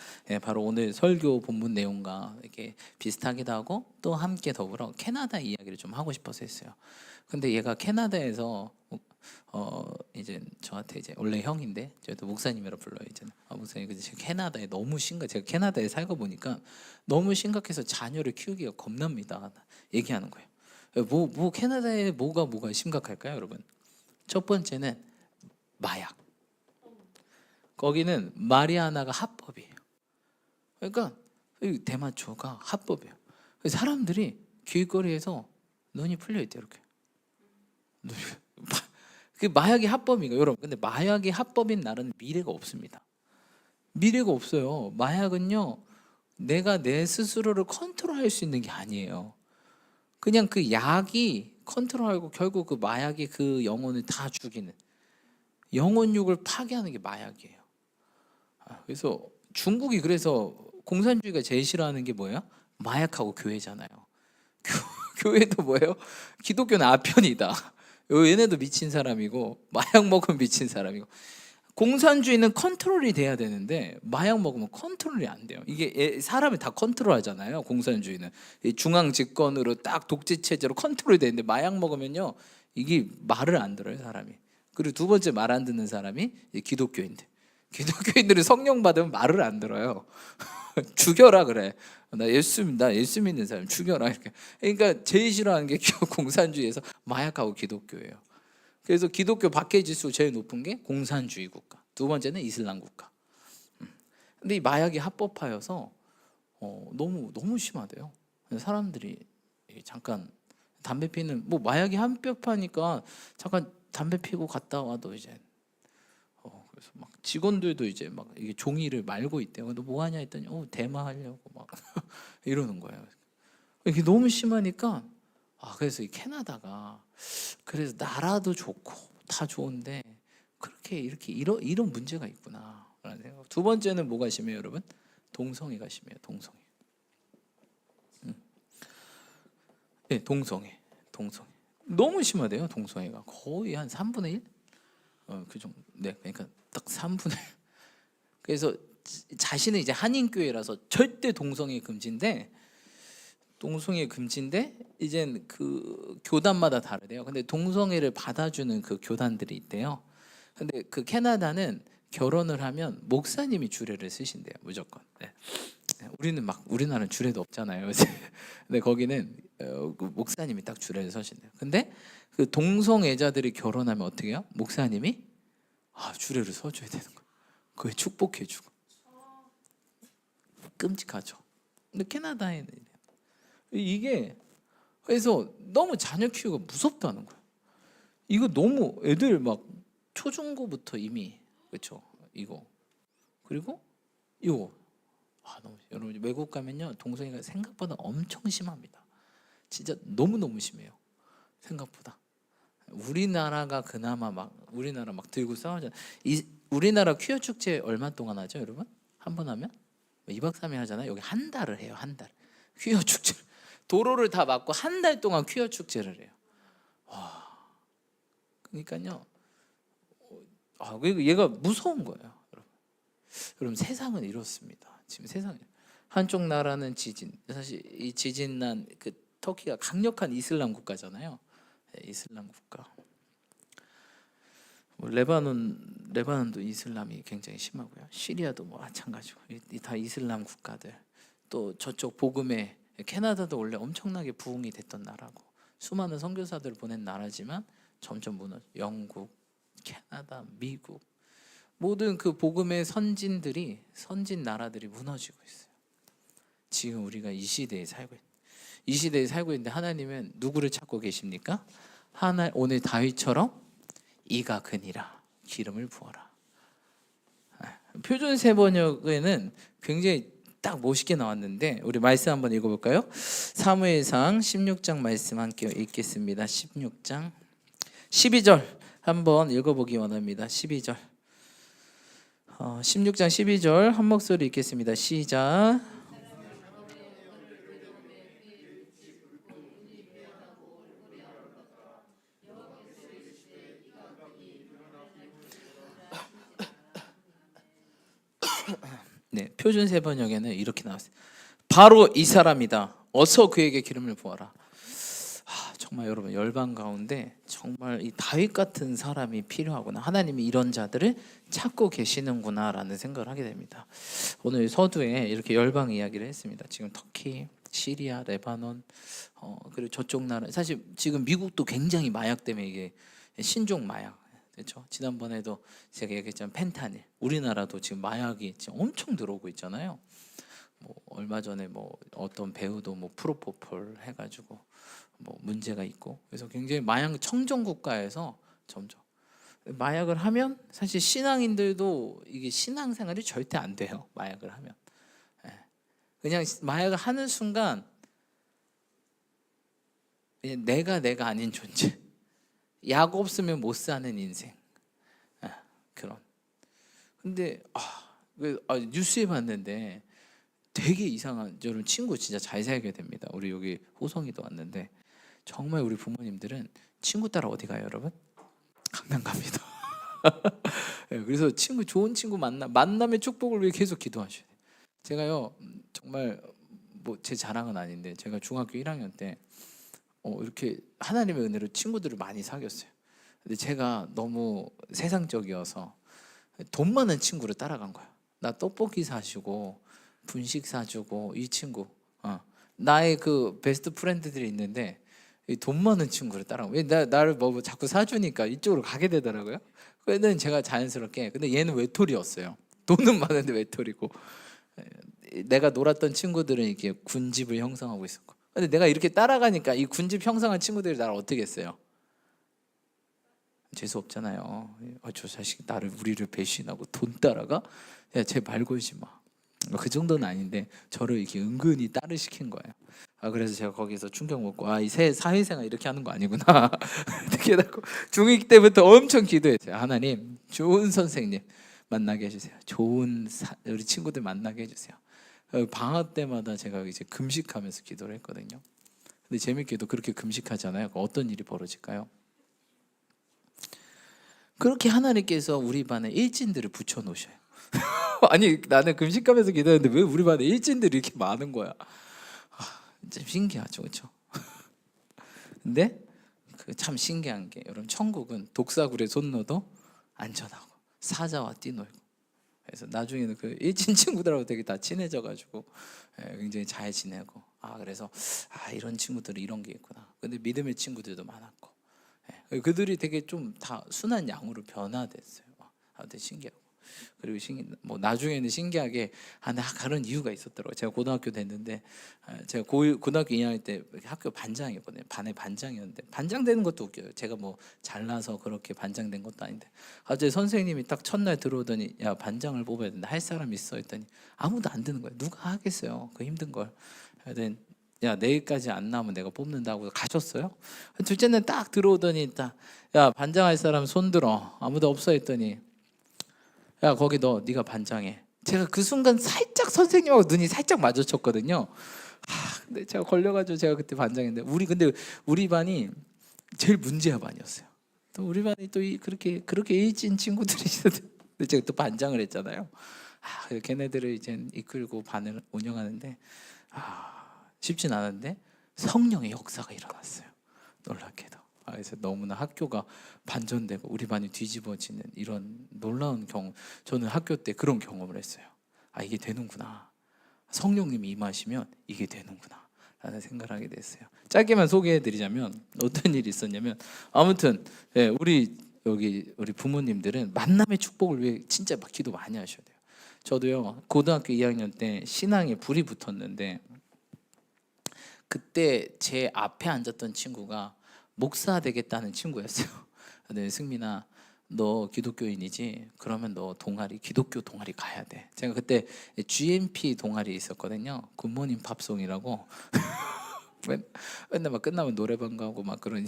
바로 오늘 설교 본문 내용과 이렇게 비슷하기도 하고 또 함께 더불어 캐나다 이야기를 좀 하고 싶어서 했어요. 근데 얘가 캐나다에서 이제 저한테 이제 원래 형인데 저도 목사님이라 불러요 이제. 목사님 근데 제가 캐나다에 너무 제가 캐나다에 살고 보니까 너무 심각해서 자녀를 키우기가 겁납니다. 얘기하는 거예요. 뭐 캐나다에 뭐가 심각할까요, 여러분? 첫 번째는 마약. 거기는 마리아나가 합법이에요. 그러니까 대마초가 합법이에요. 사람들이 길거리에서 눈이 풀려 있대요, 이렇게. 그 마약이 합법인가 여러분? 근데 마약이 합법인 나라는 미래가 없습니다. 미래가 없어요. 마약은요, 내가 내 스스로를 컨트롤할 수 있는 게 아니에요. 그냥 그 약이 컨트롤하고 결국 그 마약이 그 영혼을 다 죽이는, 영혼육을 파괴하는 게 마약이에요. 그래서 중국이 그래서 공산주의가 제일 싫어하는 게 뭐예요? 마약하고 교회잖아요. 교회도 뭐예요? 기독교는 아편이다. 얘네도 미친 사람이고 마약 먹으면 미친 사람이고. 공산주의는 컨트롤이 돼야 되는데 마약 먹으면 컨트롤이 안 돼요. 이게 사람을 다 컨트롤하잖아요. 공산주의는 중앙 집권으로 딱 독재 체제로 컨트롤이 되는데 마약 먹으면요, 이게 말을 안 들어요, 사람이. 그리고 두 번째 말 안 듣는 사람이 기독교인들. 기독교인들은 성령 받으면 말을 안 들어요. 죽여라 그래. 나 예수 믿는 사람 죽여라 이렇게. 그러니까 제일 싫어하는 게 공산주의에서 마약하고 기독교예요. 그래서 기독교 박해 지수 제일 높은 게 공산주의 국가, 두 번째는 이슬람 국가. 근데 이 마약이 합법화여서 너무 심하대요. 사람들이 잠깐 담배 피는, 뭐 마약이 합법화니까 잠깐 담배 피고 갔다 와도 이제 그래서 막 직원들도 이제 막 이게 종이를 말고 있대요. 너 뭐 하냐 했더니 대마하려고 막 이러는 거예요. 이게 너무 심하니까 그래서 이 캐나다가, 그래서 나라도 좋고 다 좋은데 그렇게 이렇게 이런 문제가 있구나라는 생각. 두 번째는 뭐가 심해요, 여러분? 동성애가 심해요. 동성애. 네, 동성애. 너무 심하대요. 동성애가 거의 한 3분의 1? 그 정도. 네, 그러니까 딱 3분의 1. 그래서 자신은 이제 한인교회라서 절대 동성애 금지인데, 이젠 그 교단마다 다르대요. 근데 동성애를 받아주는 그 교단들이 있대요. 근데 그 캐나다는 결혼을 하면 목사님이 주례를 쓰신대요, 무조건. 네. 우리나라는 주례도 없잖아요. 근데 거기는 그 목사님이 딱 주례를 서신대요. 근데 그 동성애자들이 결혼하면 어떻게 해요? 목사님이 주례를 서줘야 되는 거예요. 그게 축복해주고. 끔찍하죠. 근데 캐나다에는 이게, 그래서 너무 자녀 키우기가 무섭다는 거예요. 이거 너무 애들 막 초중고부터 이미, 그렇죠? 이거 그리고 이거 너무, 여러분 외국 가면요, 동성애가 생각보다 엄청 심합니다. 진짜 너무 심해요. 생각보다. 우리나라가 그나마 우리나라 막 들고 싸우잖아요. 우리나라 퀴어 축제 얼마 동안 하죠, 여러분? 한 번 하면 2박 3일 하잖아요. 여기 한 달을 해요. 한 달. 퀴어 축제. 도로를 다 막고 한 달 동안 퀴어 축제를 해요. 그러니까요. 얘가 무서운 거예요, 여러분. 세상은 이렇습니다. 지금 세상에 한쪽 나라는 지진, 사실 이 지진 난 그 터키가 강력한 이슬람 국가잖아요. 네, 이슬람 국가. 레바논도 이슬람이 굉장히 심하고요. 시리아도 마찬가지고, 다 이슬람 국가들. 또 저쪽 복음에 캐나다도 원래 엄청나게 부흥이 됐던 나라고, 수많은 선교사들을 보낸 나라지만 점점 무너져. 영국, 캐나다, 미국, 모든 그 복음의 선진 나라들이 무너지고 있어요. 지금 우리가 이 시대에 살고 있는데 하나님은 누구를 찾고 계십니까? 오늘 다윗처럼 이가 그니라 기름을 부어라. 표준 세번역에는 굉장히 딱 멋있게 나왔는데, 우리 말씀 한번 읽어볼까요? 사무엘상 16장 말씀 함께 읽겠습니다. 16장 12절 한번 읽어보기 원합니다. 12절 16장 12절 한 목소리 읽겠습니다. 시작. 네, 표준 세번역에는 이렇게 나왔어요. 바로 이 사람이다. 어서 그에게 기름을 부어라. 정말 여러분, 열방 가운데 정말 이 다윗 같은 사람이 필요하구나. 하나님이 이런 자들을 찾고 계시는구나라는 생각을 하게 됩니다. 오늘 서두에 이렇게 열방 이야기를 했습니다. 지금 터키, 시리아, 레바논, 그리고 저쪽 나라, 사실 지금 미국도 굉장히 마약 때문에 이게 신종 마약, 그렇죠? 지난번에도 제가 얘기했지만 펜타닐, 우리나라도 지금 마약이 지금 엄청 들어오고 있잖아요. 얼마 전에 어떤 배우도 프로포폴 해가지고 문제가 있고, 그래서 굉장히 마약 청정 국가에서 점점. 마약을 하면 사실 신앙인들도 이게 신앙생활이 절대 안 돼요. 마약을 하면. 예. 그냥 마약을 하는 순간 그냥 내가 아닌 존재. 약 없으면 못 사는 인생. 예. 그런. 근데 뉴스에 봤는데 되게 이상한, 저는 친구 진짜 잘 살게 됩니다. 우리 여기 호성이도 왔는데 정말 우리 부모님들은 친구 따라 어디 가요, 여러분? 강남 갑니다. 예, 그래서 좋은 친구 만남의 축복을 위해 계속 기도하셔야 돼요. 제가요, 정말 뭐 제 자랑은 아닌데 제가 중학교 1학년 때 이렇게 하나님의 은혜로 친구들을 많이 사귀었어요. 근데 제가 너무 세상적이어서 돈 많은 친구를 따라간 거야. 나 떡볶이 사주고 분식 사주고, 이 친구 나의 그 베스트 프렌드들이 있는데 이 돈 많은 친구를 따라간 거야. 나를 뭐 자꾸 사주니까 이쪽으로 가게 되더라고요. 그래는 제가 자연스럽게, 근데 얘는 외톨이였어요. 돈은 많은데 외톨이고, 내가 놀았던 친구들은 이렇게 군집을 형성하고 있었고, 근데 내가 이렇게 따라가니까 이 군집 형성한 친구들이 나를 어떻게 했어요? 재수 없잖아요. 저 자식 우리를 배신하고 돈 따라가? 야, 쟤 말 걸지 마. 그 정도는 아닌데 저를 이렇게 은근히 따르시킨 거예요. 그래서 제가 거기서 충격 먹고, 이 사회생활 이렇게 하는 거 아니구나. 이렇게 하고 중2 때부터 엄청 기도했어요. 하나님, 좋은 선생님 만나게 해주세요. 우리 친구들 만나게 해주세요. 방학 때마다 제가 이제 금식하면서 기도를 했거든요. 근데 재밌게도 그렇게 금식하잖아요. 어떤 일이 벌어질까요? 그렇게 하나님께서 우리 반에 일진들을 붙여놓으셔요. 아니, 나는 금식하면서 기도했는데 왜 우리 반에 일진들이 이렇게 많은 거야? 좀 신기하죠, 그렇죠? 근데 그 참 신기한 게, 여러분, 천국은 독사굴에 손 넣어도 안전하고 사자와 뛰놀고, 그래서 나중에는 그 일진 친구들하고 되게 다 친해져가지고 굉장히 잘 지내고, 그래서 이런 친구들이 이런 게 있구나. 근데 믿음의 친구들도 많았고, 그들이 되게 좀 다 순한 양으로 변화됐어요. 되게 신기하고. 그리고 나중에는 신기하게 그런 이유가 있었더라고요. 제가 고등학교 됐는데, 제가 고등학교 2학년 때 학교 반장이었거든요. 반의 반장이었는데, 반장 되는 것도 웃겨요. 제가 뭐 잘나서 그렇게 반장 된 것도 아닌데, 갑자기 선생님이 딱 첫날 들어오더니, 야, 반장을 뽑아야 된다, 할 사람 있어 했더니 아무도 안 드는 거예요. 누가 하겠어요, 그 힘든 걸. 그랬더니, 야, 내일까지 안 나오면 내가 뽑는다고 가셨어요. 둘째 날 딱 들어오더니 야, 반장할 사람 손 들어. 아무도 없어 했더니, 야, 거기 네가 반장해. 제가 그 순간 살짝 선생님하고 눈이 살짝 마주쳤거든요. 근데 제가 걸려가지고 제가 그때 반장했는데, 근데 우리 반이 제일 문제아 반이었어요. 또 우리 반이 또 그렇게 일진 친구들이 있었는데 제가 또 반장을 했잖아요. 걔네들을 이제 이끌고 반을 운영하는데 쉽진 않은데 성령의 역사가 일어났어요. 놀랍게도. 그래서 너무나 학교가 반전되고 우리 반이 뒤집어지는 이런 놀라운 경험, 저는 학교 때 그런 경험을 했어요. 이게 되는구나. 성령님이 임하시면 이게 되는구나 라는 생각을 하게 됐어요. 짧게만 소개해드리자면 어떤 일이 있었냐면, 아무튼 우리 부모님들은 만남의 축복을 위해 진짜 막 기도 많이 하셔야 돼요. 저도요, 고등학교 2학년 때 신앙에 불이 붙었는데, 그때 제 앞에 앉았던 친구가 목사 되겠다는 친구였어요. 근데 승민아, 너 기독교인이지? 그러면 너 기독교 동아리 가야 돼. 제가 그때 GMP 동아리 있었거든요. 굿모닝 팝송이라고. 맨날 막 끝나면 노래방 가고 막 그러니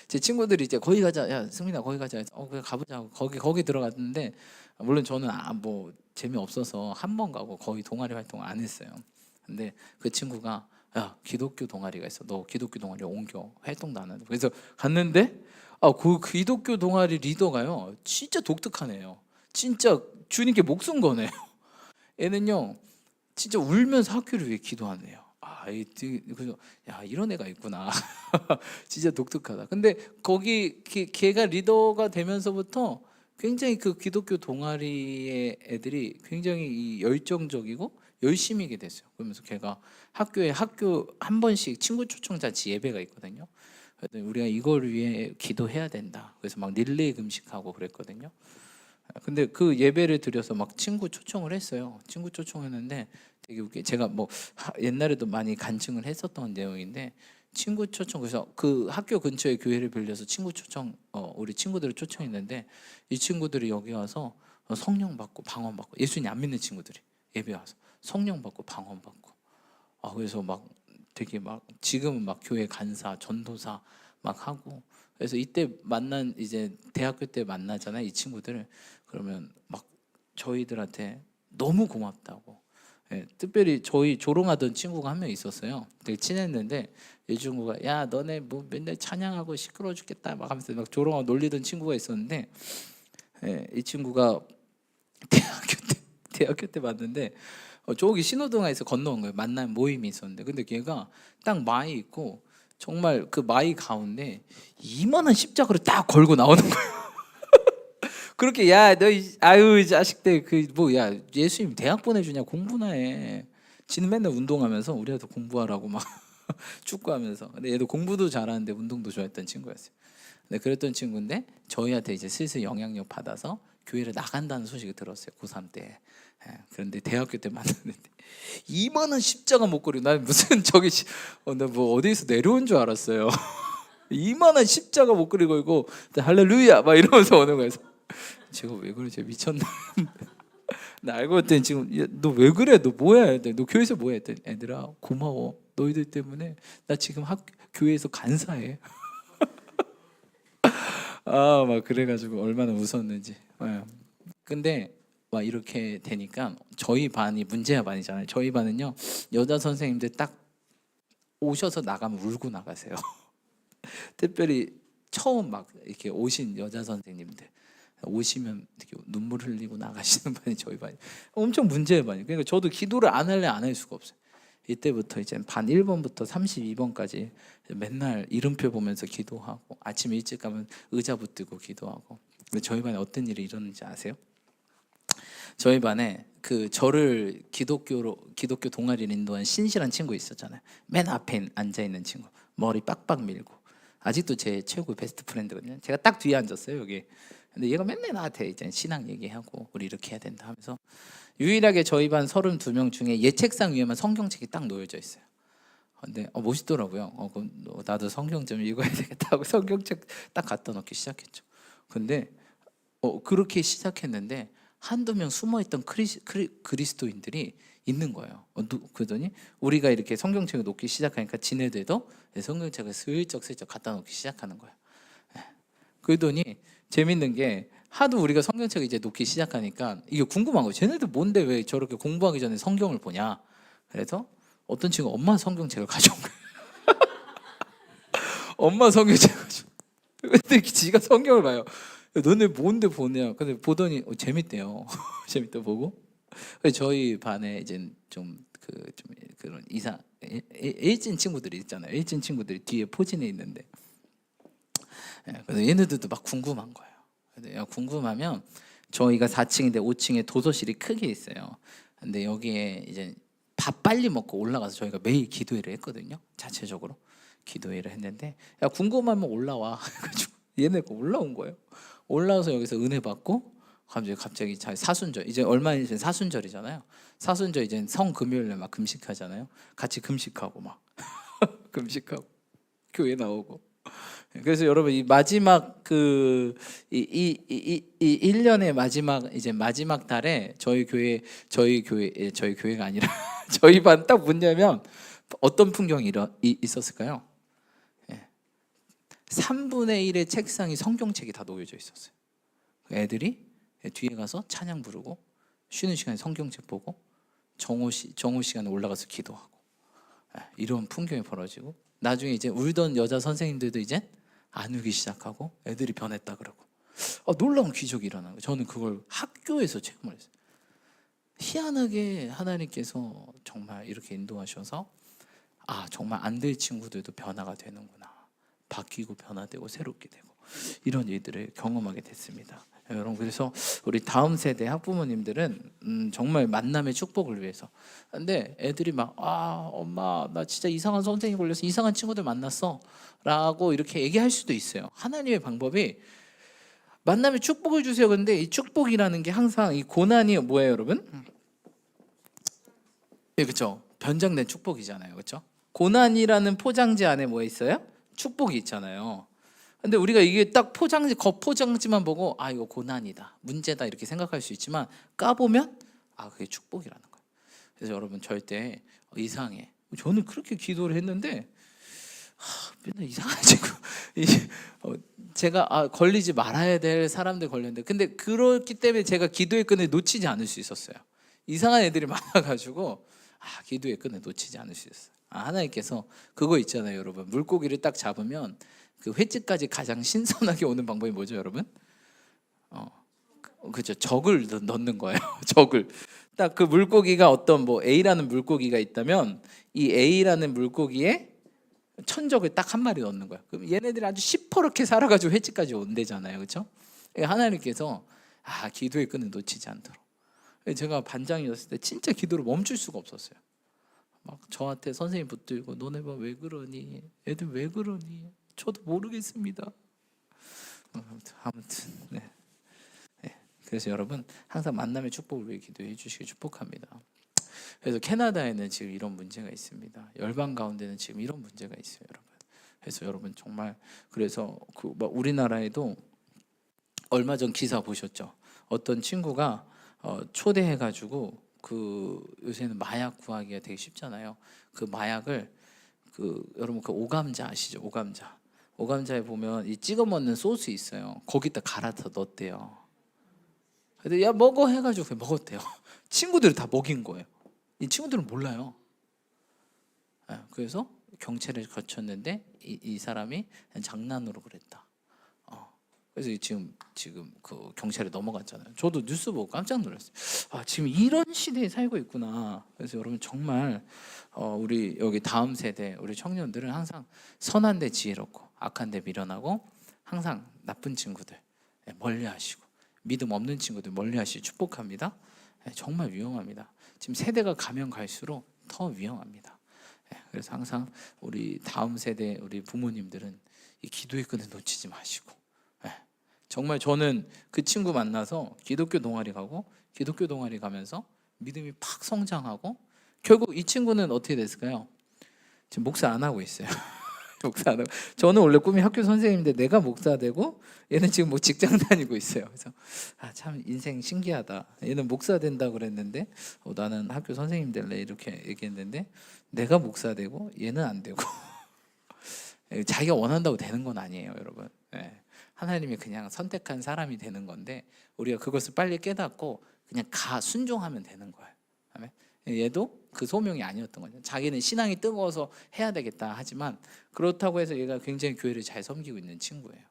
제 친구들이 이제 거기 가자, 야 승민아 거기 가자, 그래 가보자. 거기 들어갔는데, 물론 저는 뭐 재미 없어서 한 번 가고 거의 동아리 활동 안 했어요. 근데 그 친구가, 야, 기독교 동아리가 있어, 너 기독교 동아리 옮겨, 활동도 안 하는데. 그래서 갔는데 그 기독교 동아리 리더가요, 진짜 독특하네요. 진짜 주님께 목숨 거네요. 애는요 진짜 울면서 학교를 위해 기도하네요. 그래서 야, 이런 애가 있구나. 진짜 독특하다. 근데 거기 걔가 리더가 되면서부터 굉장히 그 기독교 동아리의 애들이 굉장히 열정적이고 열심히게 됐어요. 그러면서 걔가 학교 한 번씩 친구 초청 잔치 예배가 있거든요. 그래서 우리가 이걸 위해 기도해야 된다. 그래서 막 릴레이 금식하고 그랬거든요. 근데 그 예배를 드려서 막 친구 초청을 했어요. 친구 초청했는데 되게 웃겨. 제가 뭐 옛날에도 많이 간증을 했었던 내용인데, 친구 초청, 그래서 그 학교 근처에 교회를 빌려서 친구 초청, 우리 친구들을 초청했는데 이 친구들이 여기 와서 성령 받고 방언 받고, 예수님 안 믿는 친구들이 예배 와서 성령 받고 방언 받고, 그래서 막 되게 막 지금은 막 교회 간사 전도사 막 하고. 그래서 이때 만난, 이제 대학교 때 만나잖아요 이 친구들을. 그러면 막 저희들한테 너무 고맙다고. 예, 특별히 저희 조롱하던 친구가 한 명 있었어요. 되게 친했는데 이 친구가 야 너네 뭐 맨날 찬양하고 시끄러워 죽겠다 막 하면서 막 조롱하고 놀리던 친구가 있었는데, 이 친구가 대학교 때 봤는데 저기 신호등에서 건너온 거예요. 만난 모임이 있었는데, 근데 걔가 딱 마이 있고 정말 그 마이 가운데 이만한 십자가를 딱 걸고 나오는 거예요. 그렇게 야 너 아유 이 자식들 그 뭐 야 예수님 대학 보내주냐 공부나 해. 지는 맨날 운동하면서 우리한테 공부하라고 막 축구하면서. 근데 얘도 공부도 잘하는데 운동도 좋아했던 친구였어요. 네, 그랬던 친구인데 저희한테 이제 슬슬 영향력 받아서 교회를 나간다는 소식을 들었어요. 고3 때. 그런데 대학교 때 만났는데 이만한 십자가 목걸이, 난 무슨 저기 나 뭐 어디서 내려온 줄 알았어요. 이만한 십자가 목걸이 걸고 할렐루야 막 이러면서 오는 거예요. 제가 왜 그러지 미쳤나. 나 알고 봤더니 지금 너 왜 그래 너 뭐야, 너 교회에서 뭐해 했더니 애들아 고마워 너희들 때문에 나 지금 교회에서 간사해. 막 그래가지고 얼마나 웃었는지. 근데 막 이렇게 되니까 저희 반이 문제야 반이잖아요. 저희 반은요 여자 선생님들 딱 오셔서 나가면 울고 나가세요. 특별히 처음 막 이렇게 오신 여자 선생님들 오시면 이렇게 눈물 흘리고 나가시는 반이 저희 반이 엄청 문제의 반이. 그러니까 저도 기도를 안 할래 안 할 수가 없어요. 이때부터 이제 반 1번부터 32번까지 맨날 이름표 보면서 기도하고, 아침 일찍 가면 의자 붙들고 기도하고. 근데 저희 반에 어떤 일이 일어났는지 아세요? 저희 반에 그 저를 기독교 동아리를 인도한 신실한 친구 있었잖아요. 맨 앞에 앉아 있는 친구, 머리 빡빡 밀고, 아직도 제 최고의 베스트 프렌드거든요. 제가 딱 뒤에 앉았어요 여기. 근데 얘가 맨날 나한테 이제 신앙 얘기하고 우리 이렇게 해야 된다 하면서, 유일하게 저희 반 32명 중에 얘 책상 위에만 성경책이 딱 놓여져 있어요. 근데 멋있더라고요. 그럼 나도 성경 좀 읽어야 되겠다 하고 성경책 딱 갖다 놓기 시작했죠. 근데 그렇게 시작했는데 한두 명 숨어있던 그리스도인들이 있는 거예요. 그러더니 우리가 이렇게 성경책을 놓기 시작하니까 지네들도 성경책을 슬쩍 갖다 놓기 시작하는 거예요. 그러더니 재밌는 게 하도 우리가 성경책을 이제 놓기 시작하니까 이게 궁금한 거예요. 쟤네들 뭔데 왜 저렇게 공부하기 전에 성경을 보냐. 그래서 어떤 친구가 엄마 성경책을 가져온 거예요. 엄마 성경책을 가져온 거예요. 근데 지가 성경을 봐요. 너네 뭔데 보냐. 근데 보더니 재밌대요. 재밌다 보고. 저희 반에 이제 좀 그런 일진 친구들이 있잖아요. 일진 친구들이 뒤에 포진해 있는데, 그래서 얘네들도 막 궁금한 거예요. 근데 궁금하면 저희가 4층인데 5층에 도서실이 크게 있어요. 근데 여기에 이제 밥 빨리 먹고 올라가서 저희가 매일 기도회를 했거든요. 자체적으로 기도회를 했는데, 야 궁금하면 올라와. 그래가지고 얘네가 올라온 거예요. 올라와서 여기서 은혜 받고 갑자기 사순절, 이제 얼마 전에 사순절이잖아요. 사순절 이제 성금요일에 막 금식하잖아요. 같이 금식하고 막 금식하고 교회 나오고. 그래서 여러분 이 마지막 이 1년의 마지막 이제 마지막 달에 저희 교회가 아니라 저희 반 딱 문 열면 어떤 풍경이 있었을까요? 3분의 1의 책상이 성경책이 다 놓여져 있었어요. 애들이 뒤에 가서 찬양 부르고 쉬는 시간에 성경책 보고 정오 시간에 올라가서 기도하고, 이런 풍경이 벌어지고, 나중에 이제 울던 여자 선생님들도 이제 안 울기 시작하고 애들이 변했다 그러고, 놀라운 기적이 일어나는 거예요. 저는 그걸 학교에서 체험을 했어요. 희한하게 하나님께서 정말 이렇게 인도하셔서 정말 안 될 친구들도 변화가 되는구나, 바뀌고 변화되고 새롭게 되고, 이런 일들을 경험하게 됐습니다. 여러분, 그래서 우리 다음 세대 학부모님들은 정말 만남의 축복을 위해서. 근데 애들이 막 엄마 나 진짜 이상한 선생님 걸려서 이상한 친구들 만났어 라고 이렇게 얘기할 수도 있어요. 하나님의 방법이 만남의 축복을 주세요. 근데 이 축복이라는 게 항상 이 고난이 뭐예요 여러분? 그렇죠. 변장된 축복이잖아요. 그렇죠? 고난이라는 포장지 안에 뭐 있어요? 축복이 있잖아요. 근데 우리가 이게 딱 포장지, 겉포장지만 보고 아 이거 고난이다, 문제다 이렇게 생각할 수 있지만 까보면 아 그게 축복이라는 거예요. 그래서 여러분 절대 이상해. 저는 그렇게 기도를 했는데 맨날 이상하지고 제가 걸리지 말아야 될 사람들 걸렸는데 근데 그렇기 때문에 제가 기도의 끈을 놓치지 않을 수 있었어요. 이상한 애들이 많아가지고 기도의 끈을 놓치지 않을 수 있었어요. 하나님께서 그거 있잖아요, 여러분. 물고기를 딱 잡으면 그 횟집까지 가장 신선하게 오는 방법이 뭐죠, 여러분? 그죠. 적을 넣는 거예요. 적을. 딱 그 물고기가 어떤 뭐 A라는 물고기가 있다면 이 A라는 물고기에 천적을 딱 한 마리 넣는 거야. 그럼 얘네들이 아주 시퍼렇게 살아가지고 횟집까지 온대잖아요, 그렇죠? 하나님께서 기도의 끈을 놓치지 않도록. 제가 반장이었을 때 진짜 기도를 멈출 수가 없었어요. 막 저한테 선생님 붙들고 너네 봐 왜 그러니? 애들 왜 그러니? 저도 모르겠습니다. 아무튼 네. 그래서 여러분 항상 만남의 축복을 위해 기도해 주시기 축복합니다. 그래서 캐나다에는 지금 이런 문제가 있습니다. 열방 가운데는 지금 이런 문제가 있어요, 여러분. 그래서 여러분 정말 그래서 우리나라에도 얼마 전 기사 보셨죠? 어떤 친구가 초대해가지고 요새는 마약 구하기가 되게 쉽잖아요. 그 마약을 여러분 그 오감자 아시죠? 오감자에 보면 이 찍어 먹는 소스 있어요. 거기다 갈아서 넣었대요. 근데 야 먹어 해가지고 먹었대요. 친구들이 다 먹인 거예요. 이 친구들은 몰라요. 그래서 경찰을 거쳤는데 이 사람이 그냥 장난으로 그랬다. 그래서 지금 그 경찰에 넘어갔잖아요. 저도 뉴스 보고 깜짝 놀랐어요. 지금 이런 시대에 살고 있구나. 그래서 여러분 정말 우리 여기 다음 세대 우리 청년들은 항상 선한 데 지혜롭고 악한 데 미련하고 항상 나쁜 친구들 멀리하시고 믿음 없는 친구들 멀리하시고 축복합니다. 정말 위험합니다. 지금 세대가 가면 갈수록 더 위험합니다. 그래서 항상 우리 다음 세대 우리 부모님들은 이 기도의 끈을 놓치지 마시고 정말 저는 그 친구 만나서 기독교 동아리 가면서 믿음이 팍 성장하고 결국 이 친구는 어떻게 됐을까요? 지금 목사 안 하고 있어요. 목사 안 하고. 저는 원래 꿈이 학교 선생님인데 내가 목사 되고 얘는 지금 뭐 직장 다니고 있어요. 그래서 참 인생 신기하다. 얘는 목사 된다고 그랬는데 나는 학교 선생님 될래 이렇게 얘기했는데 내가 목사 되고 얘는 안 되고 자기가 원한다고 되는 건 아니에요, 여러분. 하나님이 그냥 선택한 사람이 되는 건데 우리가 그것을 빨리 깨닫고 그냥 순종하면 되는 거예요. 아멘. 얘도 그 소명이 아니었던 거죠. 자기는 신앙이 뜨거워서 해야 되겠다 하지만 그렇다고 해서 얘가 굉장히 교회를 잘 섬기고 있는 친구예요.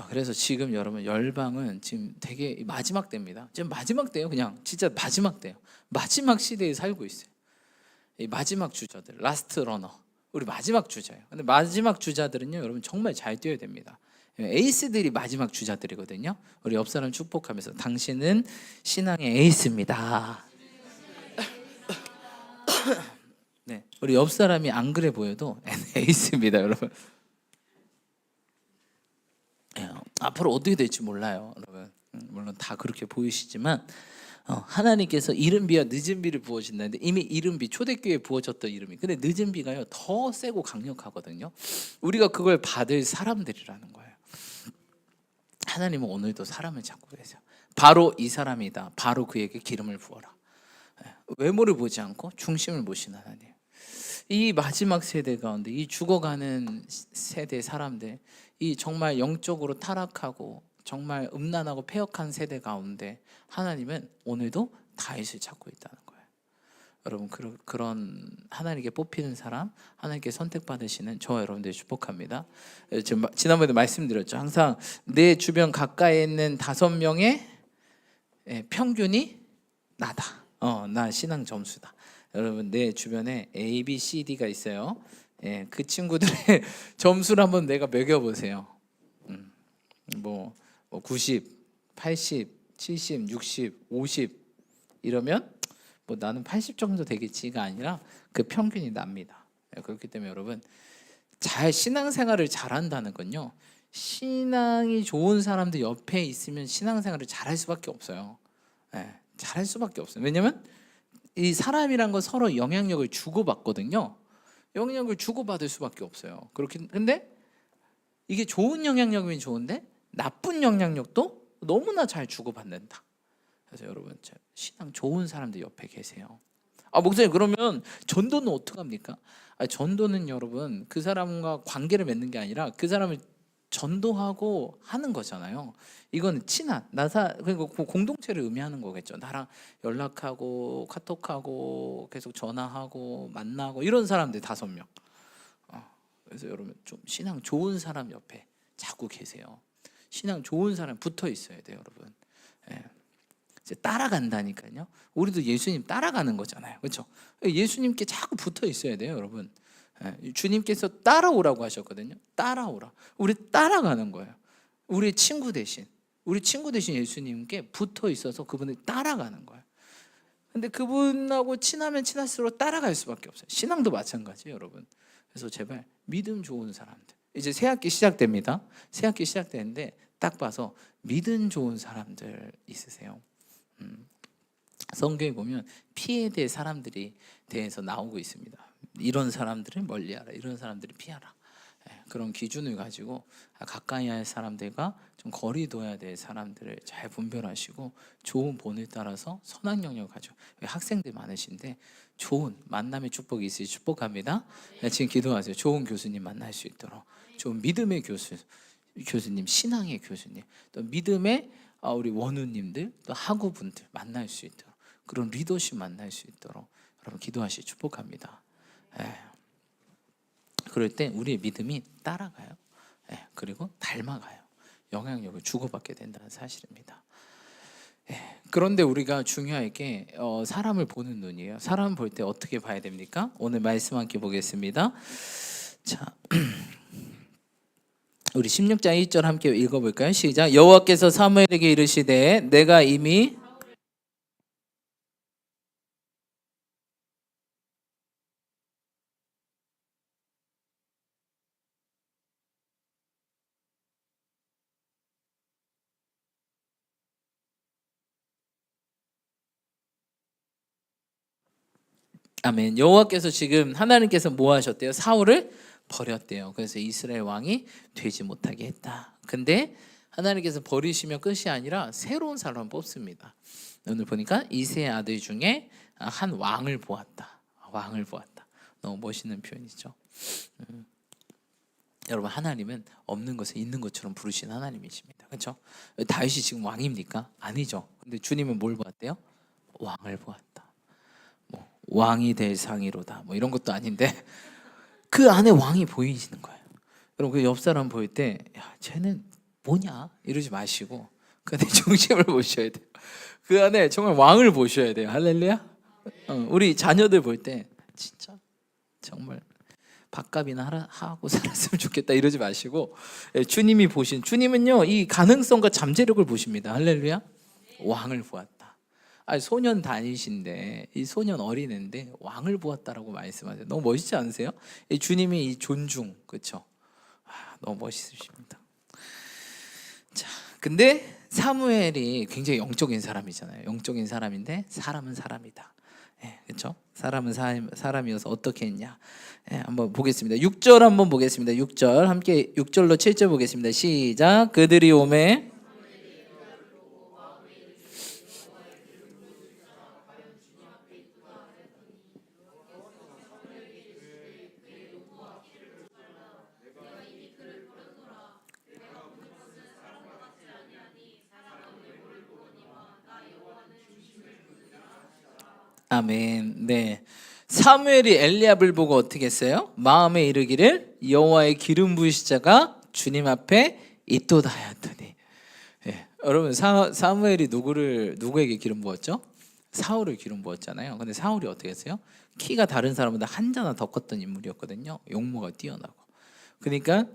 그래서 지금 여러분 열방은 지금 되게 마지막 때입니다. 지금 마지막 때예요. 그냥 진짜 마지막 때예요. 마지막 시대에 살고 있어요. 이 마지막 주자들, 라스트 러너. 우리 마지막 주자예요. 근데 마지막 주자들은요, 여러분 정말 잘 뛰어야 됩니다. 에이스들이 마지막 주자들이거든요. 우리 옆 사람 축복하면서 당신은 신앙의 에이스입니다. 네, 우리 옆 사람이 안 그래 보여도 에이스입니다, 여러분. 앞으로 어떻게 될지 몰라요, 여러분. 물론 다 그렇게 보이시지만 하나님께서 이른 비와 늦은 비를 부어주신다는데 이미 이른 비 초대교회에 부어졌던 이름이 근데 늦은 비가요 더 세고 강력하거든요. 우리가 그걸 받을 사람들이라는 거예요. 하나님은 오늘도 사람을 찾고 계세요. 바로 이 사람이다. 바로 그에게 기름을 부어라. 외모를 보지 않고 중심을 보신 하나님. 이 마지막 세대 가운데 이 죽어가는 세대 사람들, 이 정말 영적으로 타락하고 정말 음란하고 패역한 세대 가운데 하나님은 오늘도 다윗을 찾고 있다는 거예요. 여러분 그런 하나님께 뽑히는 사람, 하나님께 선택받으시는 저와 여러분들 축복합니다. 지금 지난번에도 말씀드렸죠. 항상 내 주변 가까이에 있는 5명의 평균이 나다. 나 신앙 점수다. 여러분 내 주변에 A, B, C, D가 있어요. 그 친구들의 점수를 한번 내가 매겨보세요. 90, 80, 70, 60, 50 이러면 나는 80 정도 되겠지가 아니라 그 평균이 납니다. 그렇기 때문에 여러분 신앙생활을 잘한다는 건요, 신앙이 좋은 사람들 옆에 있으면 신앙생활을 잘할 수밖에 없어요. 잘할 수밖에 없어요. 왜냐면 이 사람이란 건 서로 영향력을 주고받거든요. 영향력을 주고받을 수밖에 없어요. 그렇긴 근데 이게 좋은 영향력이면 좋은데 나쁜 영향력도 너무나 잘 주고받는다. 그래서 여러분 신앙 좋은 사람들 옆에 계세요. 목사님 그러면 전도는 어떡합니까? 전도는 여러분 그 사람과 관계를 맺는 게 아니라 그 사람을 전도하고 하는 거잖아요. 이건 친한 그리고 공동체를 의미하는 거겠죠. 나랑 연락하고 카톡하고 계속 전화하고 만나고 이런 사람들 5명. 그래서 여러분 좀 신앙 좋은 사람 옆에 자꾸 계세요. 신앙 좋은 사람 붙어 있어야 돼요, 여러분. 예. 이제 따라간다니까요. 우리도 예수님 따라가는 거잖아요, 그렇죠? 예수님께 자꾸 붙어 있어야 돼요, 여러분. 주님께서 따라오라고 하셨거든요. 따라오라. 우리 따라가는 거예요. 우리 친구 대신 예수님께 붙어 있어서 그분을 따라가는 거예요. 근데 그분하고 친하면 친할수록 따라갈 수밖에 없어요. 신앙도 마찬가지예요, 여러분. 그래서 제발 믿음 좋은 사람들. 이제 새 학기 시작됩니다. 새 학기 시작되는데 딱 봐서 믿음 좋은 사람들 있으세요. 성경에 보면 피해야 될 사람들이 대해서 나오고 있습니다. 이런 사람들을 멀리하라, 이런 사람들을 피하라. 그런 기준을 가지고 가까이 할 사람들과 좀 거리 둬야 될 사람들을 잘 분별하시고 좋은 본을 따라서 선한 영역을 가지고, 학생들 많으신데 좋은 만남의 축복이 있으시 축복합니다. 지금 기도하세요. 좋은 교수님 만날 수 있도록, 좋은 믿음의 교수님, 신앙의 교수님, 또 믿음의 우리 원우님들, 또 학우분들 만날 수 있도록, 그런 리더십 만날 수 있도록 여러분 기도하시 축복합니다. 그럴 때 우리의 믿음이 따라가요. 그리고 닮아가요. 영향력을 주고받게 된다는 사실입니다. 그런데 우리가 중요한 게 사람을 보는 눈이에요. 사람 볼 때 어떻게 봐야 됩니까? 오늘 말씀 함께 보겠습니다. 자, 우리 16장 1절 함께 읽어볼까요? 시작. 여호와께서 사무엘에게 이르시되 내가 이미 아멘. 여호와께서 지금 하나님께서 뭐 하셨대요? 사울을 버렸대요. 그래서 이스라엘 왕이 되지 못하게 했다. 근데 하나님께서 버리시면 끝이 아니라 새로운 사람을 뽑습니다. 오늘 보니까 이새의 아들 중에 한 왕을 보았다. 왕을 보았다. 너무 멋있는 표현이죠. 여러분 하나님은 없는 것을 있는 것처럼 부르신 하나님이십니다. 그렇죠? 다윗이 지금 왕입니까? 아니죠. 근데 주님은 뭘 보았대요? 왕을 보았다. 왕이 될 상이로다 뭐 이런 것도 아닌데 그 안에 왕이 보이시는 거예요. 여러분 그 옆 사람 보일 때 야, 쟤는 뭐냐 이러지 마시고 그 안에 중심을 보셔야 돼요. 그 안에 정말 왕을 보셔야 돼요. 할렐루야. 우리 자녀들 볼 때 진짜 정말 밥값이나 하고 살았으면 좋겠다 이러지 마시고 주님이 보신, 주님은요 이 가능성과 잠재력을 보십니다. 할렐루야. 왕을 보았다. 소년 다니신데 이 소년 어린애인데 왕을 보았다라고 말씀하세요. 너무 멋있지 않으세요? 주님이 이 존중, 그렇죠? 너무 멋있으십니다. 자, 근데 사무엘이 굉장히 영적인 사람이잖아요. 영적인 사람인데 사람은 사람이다. 그렇죠? 사람은 사람이어서 어떻게 했냐? 한번 보겠습니다. 6절 한번 보겠습니다. 6절 함께 6절로 7절 보겠습니다. 시작. 그들이 오매 아멘. 네. 사무엘이 엘리압을 보고 어떻게 했어요? 마음에 이르기를 여호와의 기름 부으신 자가 주님 앞에 있도다 하였더니. 여러분 사무엘이 누구에게 기름 부었죠? 사울을 기름 부었잖아요. 근데 사울이 어떻게 했어요? 키가 다른 사람보다 한 자나 더 컸던 인물이었거든요. 용모가 뛰어나고. 그러니까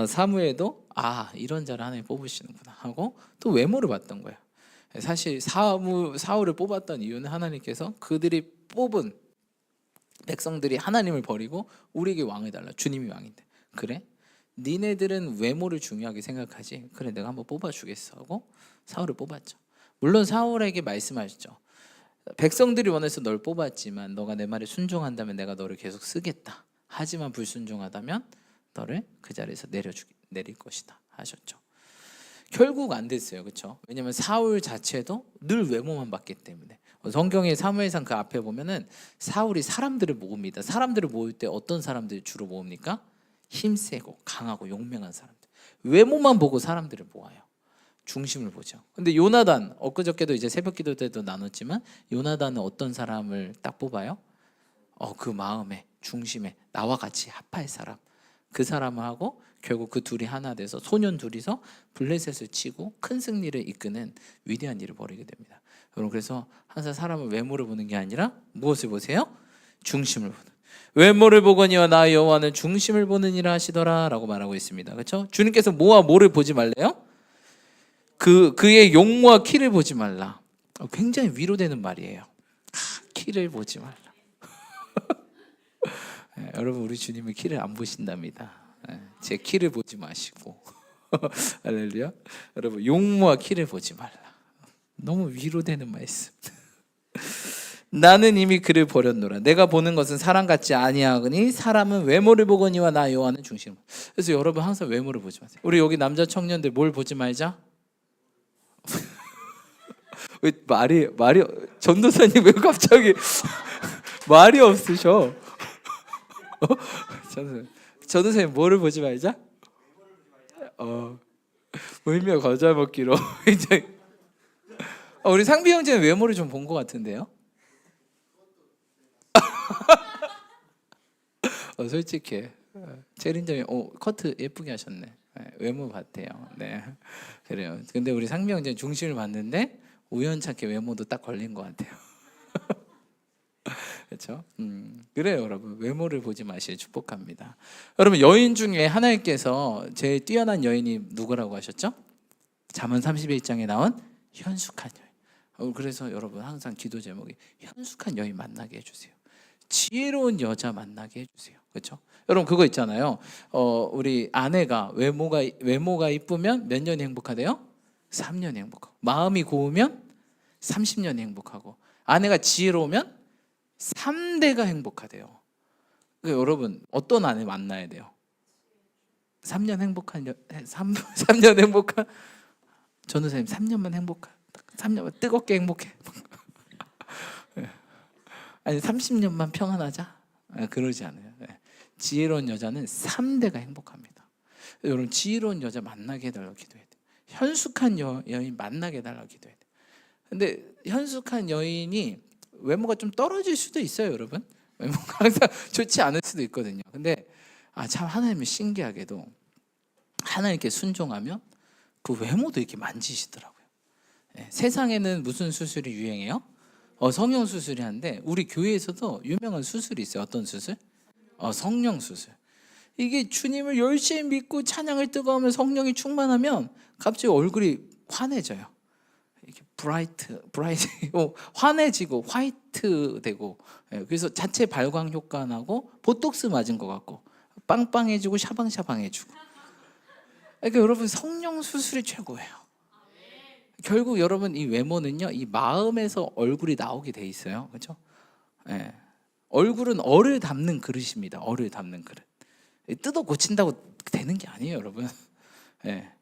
사무엘도 이런 자를 하나님 뽑으시는구나 하고 또 외모를 봤던 거예요. 사실 사울을 뽑았던 이유는 하나님께서 그들이 뽑은 백성들이 하나님을 버리고 우리에게 왕을 달라. 주님이 왕인데. 그래? 니네들은 외모를 중요하게 생각하지. 그래 내가 한번 뽑아주겠어 하고 사울을 뽑았죠. 물론 사울에게 말씀하셨죠. 백성들이 원해서 널 뽑았지만 너가 내 말에 순종한다면 내가 너를 계속 쓰겠다. 하지만 불순종하다면 너를 그 자리에서 내릴 것이다 하셨죠. 결국 안 됐어요. 그렇죠? 왜냐하면 사울 자체도 늘 외모만 봤기 때문에. 성경의 사무엘상 그 앞에 보면은 사울이 사람들을 모읍니다. 사람들을 모을 때 어떤 사람들이 주로 모읍니까? 힘세고 강하고 용맹한 사람들. 외모만 보고 사람들을 모아요. 중심을 보죠. 근데 요나단, 엊그저께도 이제 새벽기도 때도 나눴지만 요나단은 어떤 사람을 딱 뽑아요? 그 마음에 중심에 나와 같이 합할 사람, 그 사람을 하고 결국 그 둘이 하나 돼서 소년 둘이서 블레셋을 치고 큰 승리를 이끄는 위대한 일을 벌이게 됩니다. 여러분, 그래서 항상 사람을 외모를 보는 게 아니라 무엇을 보세요? 중심을 보는. 외모를 보거니와 나 여호와는 중심을 보느니라 하시더라라고 말하고 있습니다. 그렇죠? 주님께서 뭐와 뭐를 보지 말래요? 그의 용모와 키를 보지 말라. 굉장히 위로되는 말이에요. 키를 보지 말라. 네, 여러분, 우리 주님은 키를 안 보신답니다. 네, 제 키를 보지 마시고 할렐루야. 여러분, 용모와 키를 보지 말라. 너무 위로되는 말씀. 나는 이미 그를 버렸노라. 내가 보는 것은 사람 같지 아니하거니 사람은 외모를 보거니와 나 여호와는 중심. 그래서 여러분 항상 외모를 보지 마세요. 우리 여기 남자 청년들 뭘 보지 말자? 왜 말이 전도사님 왜 갑자기 말이 없으셔? 전도사님 뭐를 보지 말자? 울며 과자 먹기로 굉장히. 우리 상비 형제는 외모를 좀 본 것 같은데요? 솔직히 체린점이 커트 예쁘게 하셨네. 외모 봤대요. 네, 그래요. 근데 우리 상비 형제는 중심을 봤는데 우연찮게 외모도 딱 걸린 것 같아요. 그렇죠? 그래요, 여러분. 외모를 보지 마시길 축복합니다. 여러분, 여인 중에 하나님께서 제일 뛰어난 여인이 누구라고 하셨죠? 잠언 31장에 나온 현숙한 여인. 그래서 여러분 항상 기도 제목이 현숙한 여인 만나게 해주세요. 지혜로운 여자 만나게 해주세요. 그렇죠? 여러분, 그거 있잖아요. 우리 아내가 외모가 이쁘면 몇 년이 행복하대요? 3년이 행복하고, 마음이 고우면 30년이 행복하고, 아내가 지혜로우면 3대가 행복하대요. 그러니까 여러분, 어떤 아내 만나야 돼요? 3년 행복한 3년 행복한 전도사님, 3년만 행복한, 3년만 뜨겁게 행복해. 아니 30년만 평안하자? 그러지 않아요. 지혜로운 여자는 3대가 행복합니다. 여러분, 지혜로운 여자 만나게 해달라고 기도해야 돼요. 현숙한 여인 만나게 해달라고 기도해야 돼요. 근데 현숙한 여인이 외모가 좀 떨어질 수도 있어요, 여러분. 외모가 항상 좋지 않을 수도 있거든요. 근데 참 하나님은 신기하게도 하나님께 순종하면 그 외모도 이렇게 만지시더라고요. 세상에는 무슨 수술이 유행해요? 성형 수술이 한데 우리 교회에서도 유명한 수술이 있어요. 어떤 수술? 성령 수술. 이게 주님을 열심히 믿고 찬양을 뜨거우면 성령이 충만하면 갑자기 얼굴이 환해져요. 이렇게 브라이트 환해지고 화이트 되고. 그래서 자체 발광 효과 나고 보톡스 맞은 것 같고 빵빵해지고 샤방샤방해지고. 그러니까 여러분, 성령 수술이 최고예요. 결국 여러분, 이 외모는요, 이 마음에서 얼굴이 나오게 돼 있어요. 그렇죠? 얼굴은 얼을 담는 그릇입니다. 얼을 담는 그릇. 뜯어 고친다고 되는 게 아니에요, 여러분.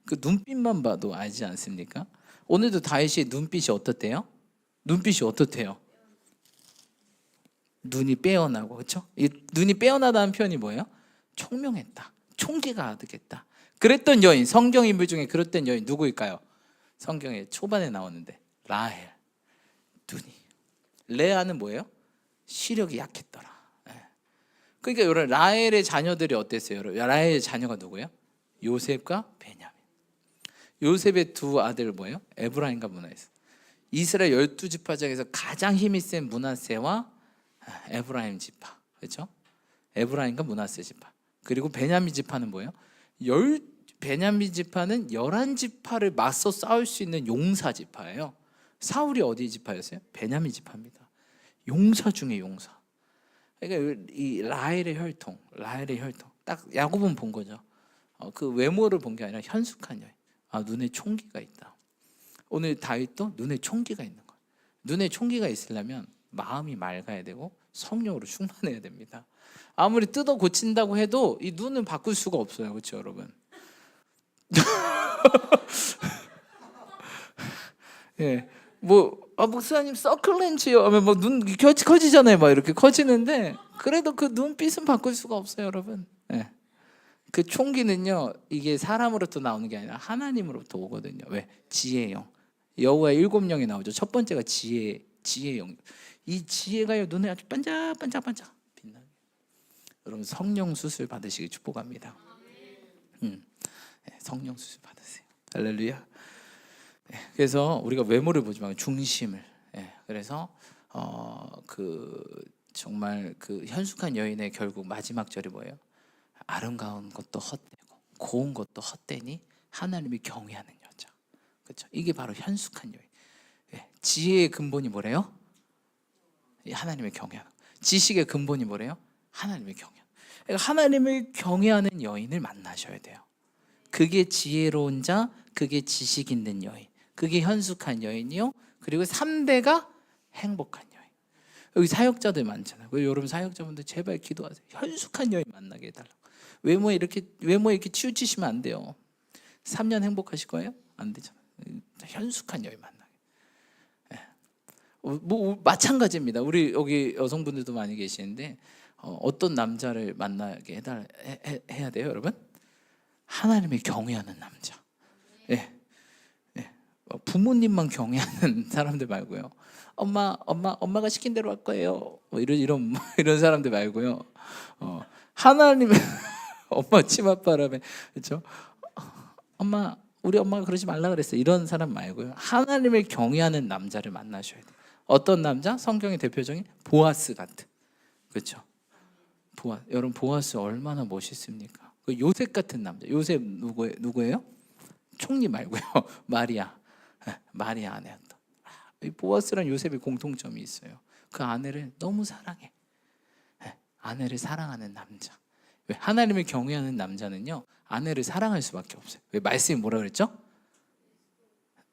그 눈빛만 봐도 알지 않습니까? 오늘도 다윗이 눈빛이 어떻대요? 눈빛이 어떻대요? 눈이 빼어나고, 그렇죠? 이 눈이 빼어나다는 표현이 뭐예요? 총명했다. 총기가 아득했다. 그랬던 여인, 성경 인물 중에 그랬던 여인 누구일까요? 성경에 초반에 나오는데 라헬. 눈이. 레아는 뭐예요? 시력이 약했더라. 그러니까 여러분, 라헬의 자녀들이 어땠어요? 라헬의 자녀가 누구예요? 요셉과 베냐민. 요셉의 두 아들 뭐예요? 에브라임과 므낫세. 이스라엘 12지파 중에서 가장 힘이 센 므낫세와 에브라임 지파. 그렇죠? 에브라임과 므낫세 지파. 그리고 베냐민 지파는 뭐예요? 베냐민 지파는 11지파를 맞서 싸울 수 있는 용사 지파예요. 사울이 어디 지파였어요? 베냐민 지파입니다. 용사 중에 용사. 그러니까 이 라헬의 혈통 딱 야곱은 본 거죠. 그 외모를 본 게 아니라 현숙한 여인. 눈에 총기가 있다. 오늘 다윗도 눈에 총기가 있는 거예요. 눈에 총기가 있으려면 마음이 맑아야 되고 성령으로 충만해야 됩니다. 아무리 뜯어 고친다고 해도 이 눈은 바꿀 수가 없어요. 그렇죠, 여러분? 예, 목사님 서클렌즈요 하면 눈 커지잖아요. 막 이렇게 커지는데 그래도 그 눈빛은 바꿀 수가 없어요, 여러분. 예. 그 총기는요, 이게 사람으로부터 나오는 게 아니라 하나님으로부터 오거든요. 왜? 지혜의 영. 여호와의 7영이 나오죠. 첫 번째가 지혜의 영. 이 지혜가요, 눈에 아주 반짝반짝 빛나게. 여러분 성령 수술 받으시기 축복합니다. 성령 수술 받으세요. 할렐루야. 그래서 우리가 외모를 보지 말고 중심을. 그래서 정말 그 현숙한 여인의 결국 마지막 절이 뭐예요? 아름다운 것도 헛되고 고운 것도 헛되니 하나님이 경외하는 여자. 그렇죠? 이게 바로 현숙한 여인. 지혜의 근본이 뭐래요? 하나님을 경외하는. 지식의 근본이 뭐래요? 하나님을 경외하는. 그러니까 하나님을 경외하는 여인을 만나셔야 돼요. 그게 지혜로운 자, 그게 지식 있는 여인, 그게 현숙한 여인이요. 그리고 3대가 행복한 여인. 여기 사역자들 많잖아요. 여러분 사역자분들 제발 기도하세요. 현숙한 여인 만나게 해달라고. 외모에 이렇게 치우치시면 안 돼요. 3년 행복하실 거예요? 안 되잖아요. 현숙한 여인 만나게. 마찬가지입니다. 우리 여기 여성분들도 많이 계시는데 어떤 남자를 만나게 해야 돼요, 여러분? 하나님을 경외하는 남자. 부모님만 경외하는 사람들 말고요. 엄마가 시킨 대로 할 거예요. 이런 사람들 말고요. 하나님 엄마 치맛바람에 그렇죠? 우리 엄마가 그러지 말라 그랬어. 이런 사람 말고요. 하나님을 경외하는 남자를 만나셔야 돼요. 어떤 남자? 성경의 대표적인 보아스 같은. 그렇죠? 여러분 보아스 얼마나 멋있습니까? 그 요셉 같은 남자. 요셉 누구예요? 총리 말고요. 마리아 아내였던. 이 보아스랑 요셉의 공통점이 있어요. 그 아내를 너무 사랑해. 아내를 사랑하는 남자. 왜? 하나님을 경외하는 남자는요, 아내를 사랑할 수밖에 없어요. 왜? 말씀이 뭐라 그랬죠?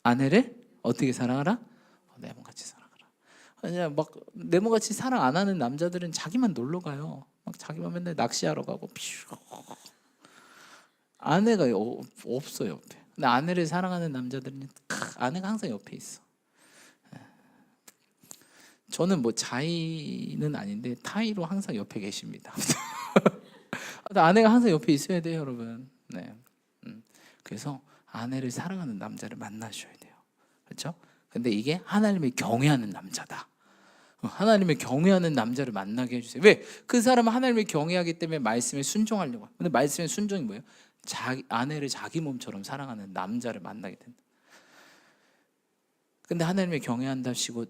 아내를 어떻게 사랑하라? 내 몸같이 사랑하라. 아니야, 막 내 몸같이 사랑 안 하는 남자들은 자기만 놀러 가요. 막 자기만 맨날 낚시하러 가고 아내가 없어 옆에. 근데 아내를 사랑하는 남자들은 아내가 항상 옆에 있어. 저는 자이는 아닌데 타이로 항상 옆에 계십니다. 아내가 항상 옆에 있어야 돼요, 여러분. 그래서 아내를 사랑하는 남자를 만나셔야 돼요. 그렇죠? 근데 이게 하나님을 경외하는 남자다. 하나님을 경외하는 남자를 만나게 해주세요. 왜? 그 사람은 하나님을 경외하기 때문에 말씀에 순종하려고. 근데 말씀의 순종이 뭐예요? 아내를 자기 몸처럼 사랑하는 남자를 만나게 된다. 근데 하나님을 경외한다시고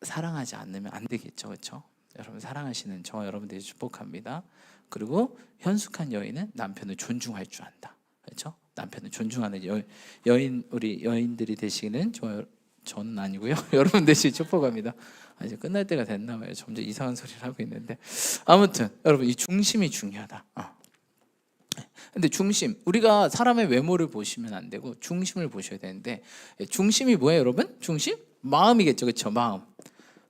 사랑하지 않으면 안 되겠죠, 그렇죠? 여러분 사랑하시는 저와 여러분들이 축복합니다. 그리고 현숙한 여인은 남편을 존중할 줄 안다, 그렇죠? 남편을 존중하는 여인, 우리 여인들이 되시는 저는 아니고요. 여러분 되시기 축복합니다. 이제 끝날 때가 됐나 봐요. 점점 이상한 소리를 하고 있는데 아무튼 여러분 이 중심이 중요하다. 근데 중심, 우리가 사람의 외모를 보시면 안 되고 중심을 보셔야 되는데 중심이 뭐예요, 여러분? 중심? 마음이겠죠, 그렇죠? 마음.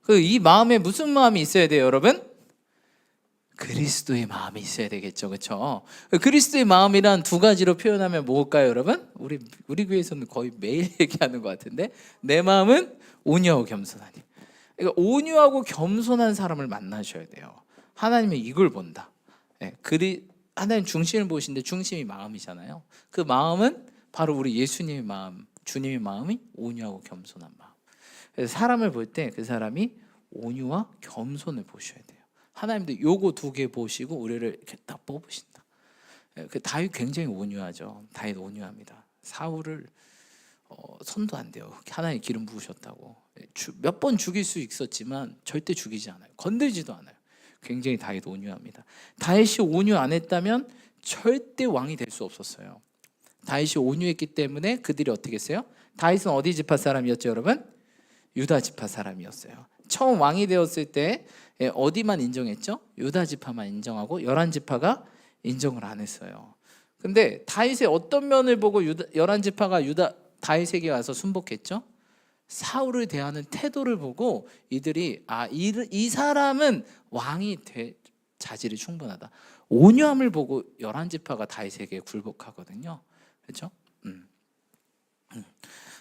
이 마음에 무슨 마음이 있어야 돼요, 여러분? 그리스도의 마음이 있어야 되겠죠, 그렇죠? 그리스도의 마음이란 두 가지로 표현하면 뭘까요, 여러분? 우리 교회에서는 거의 매일 얘기하는 것 같은데 내 마음은 온유하고 겸손하니. 그러니까 온유하고 겸손한 사람을 만나셔야 돼요. 하나님은 이걸 본다. 하나님 중심을 보시는데 중심이 마음이잖아요. 그 마음은 바로 우리 예수님의 마음, 주님의 마음이 온유하고 겸손한 마음. 그래서 사람을 볼 때 그 사람이 온유와 겸손을 보셔야 돼요. 하나님도 요거 두 개 보시고 우리를 이렇게 딱 뽑으신다. 다윗 굉장히 온유하죠. 다윗 온유합니다. 사울을 손도 안 대요. 하나님 기름 부으셨다고. 몇 번 죽일 수 있었지만 절대 죽이지 않아요. 건들지도 않아요. 굉장히 다윗 온유합니다. 다윗이 온유 안 했다면 절대 왕이 될 수 없었어요. 다윗이 온유했기 때문에 그들이 어떻게 했어요? 다윗은 어디 지파 사람이었죠, 여러분? 유다 지파 사람이었어요. 처음 왕이 되었을 때 어디만 인정했죠? 유다 지파만 인정하고 11지파가 인정을 안 했어요. 근데 다윗의 어떤 면을 보고 11지파가 다윗에게 와서 순복했죠? 사울을 대하는 태도를 보고 이들이 이 사람은 왕이 될 자질이 충분하다. 온유함을 보고 11지파가 다윗에게 굴복하거든요. 그렇죠?